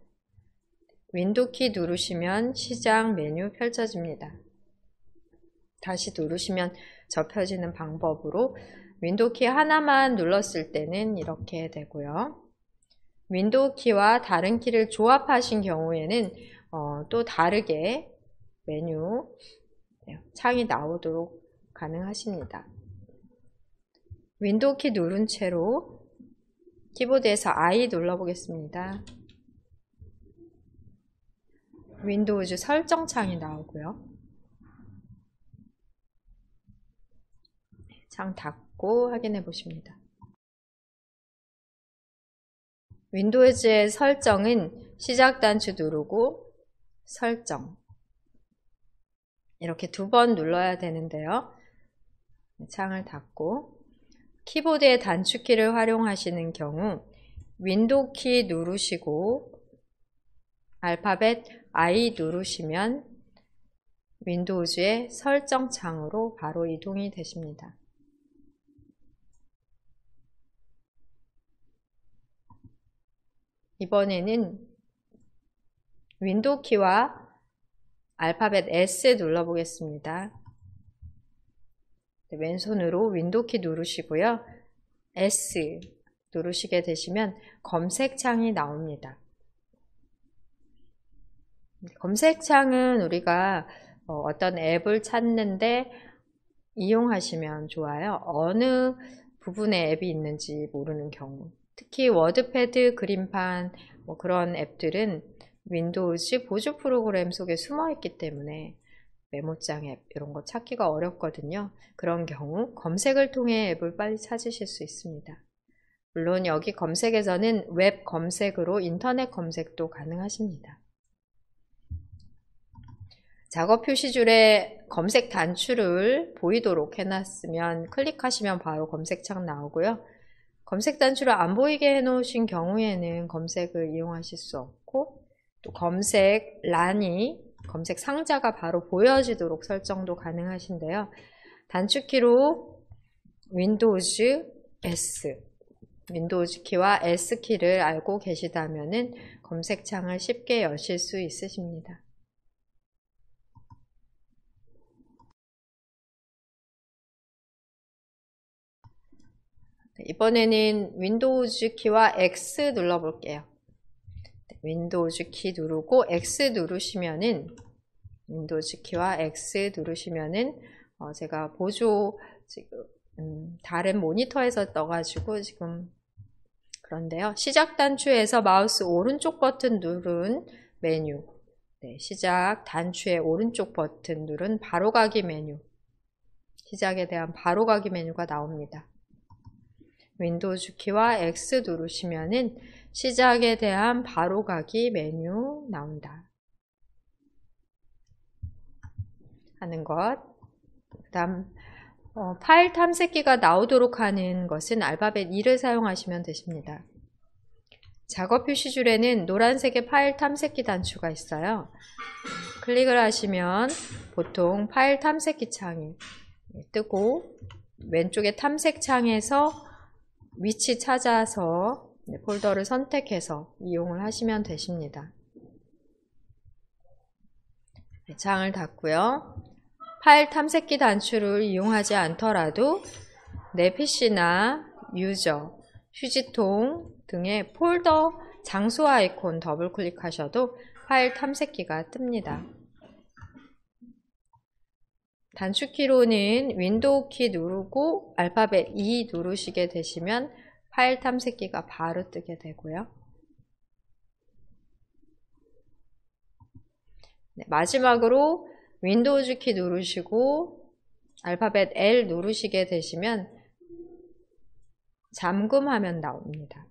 윈도우 키 누르시면 시작 메뉴 펼쳐집니다. 다시 누르시면 접혀지는 방법으로 윈도우 키 하나만 눌렀을 때는 이렇게 되고요. 윈도우 키와 다른 키를 조합하신 경우에는 또 다르게 메뉴 창이 나오도록 가능하십니다. 윈도우 키 누른 채로 키보드에서 I 눌러보겠습니다. 윈도우즈 설정 창이 나오고요. 창 닫고 확인해 보십니다. 윈도우즈의 설정은 시작 단추 누르고 설정 이렇게 2번 눌러야 되는데요. 창을 닫고 키보드의 단축키를 활용하시는 경우 윈도우 키 누르시고 알파벳 I 누르시면 윈도우즈의 설정 창으로 바로 이동이 되십니다. 이번에는 윈도우 키와 알파벳 S 눌러보겠습니다. 왼손으로 윈도우 키 누르시고요. S 누르시게 되시면 검색창이 나옵니다. 검색창은 우리가 어떤 앱을 찾는데 이용하시면 좋아요. 어느 부분에 앱이 있는지 모르는 경우, 특히 워드패드, 그림판 그런 앱들은 윈도우즈 보조 프로그램 속에 숨어 있기 때문에 메모장 앱 이런 거 찾기가 어렵거든요. 그런 경우 검색을 통해 앱을 빨리 찾으실 수 있습니다. 물론 여기 검색에서는 웹 검색으로 인터넷 검색도 가능하십니다. 작업 표시줄에 검색 단추를 보이도록 해놨으면 클릭하시면 바로 검색창 나오고요. 검색 단추를 안 보이게 해놓으신 경우에는 검색을 이용하실 수 없고, 또 검색란이 검색 상자가 바로 보여지도록 설정도 가능하신데요. 단축키로 윈도우즈 S, 윈도우즈 키와 S 키를 알고 계시다면 검색창을 쉽게 여실 수 있으십니다. 이번에는 윈도우즈 키와 X 눌러볼게요. 윈도우즈 키 누르고 X 누르시면은, 윈도우즈 키와 X 누르시면은 제가 보조 지금 다른 모니터에서 떠가지고 지금 그런데요. 시작 단추에서 마우스 오른쪽 버튼 누른 메뉴, 시작 단추의 오른쪽 버튼 누른 바로가기 메뉴, 시작에 대한 바로가기 메뉴가 나옵니다. 윈도우즈 키와 X 누르시면은 시작에 대한 바로가기 메뉴 나온다 하는 것. 그 다음 파일 탐색기가 나오도록 하는 것은 알파벳 E를 사용하시면 되십니다. 작업 표시줄에는 노란색의 파일 탐색기 단추가 있어요. 클릭을 하시면 보통 파일 탐색기 창이 뜨고, 왼쪽에 탐색 창에서 위치 찾아서 폴더를 선택해서 이용을 하시면 되십니다. 창을 닫고요. 파일 탐색기 단추를 이용하지 않더라도 내 PC나 유저, 휴지통 등의 폴더 장소 아이콘 더블 클릭하셔도 파일 탐색기가 뜹니다. 단축키로는 윈도우 키 누르고 알파벳 E 누르시게 되시면 파일 탐색기가 바로 뜨게 되고요. 마지막으로 윈도우즈 키 누르시고 알파벳 L 누르시게 되시면 잠금 화면 나옵니다.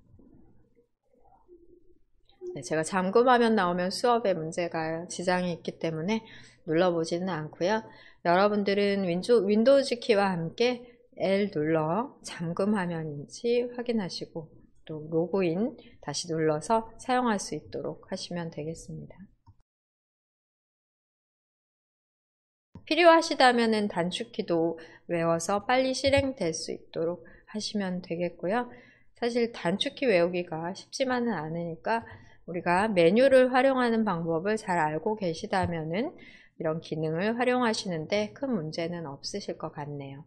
제가 잠금 화면 나오면 수업에 문제가 지장이 있기 때문에 눌러보지는 않고요. 여러분들은 윈도우즈 키와 함께 L 눌러 잠금 화면인지 확인하시고 또 로그인 다시 눌러서 사용할 수 있도록 하시면 되겠습니다. 필요하시다면 단축키도 외워서 빨리 실행될 수 있도록 하시면 되겠고요. 사실 단축키 외우기가 쉽지만은 않으니까 우리가 메뉴를 활용하는 방법을 잘 알고 계시다면은 이런 기능을 활용하시는데 큰 문제는 없으실 것 같네요.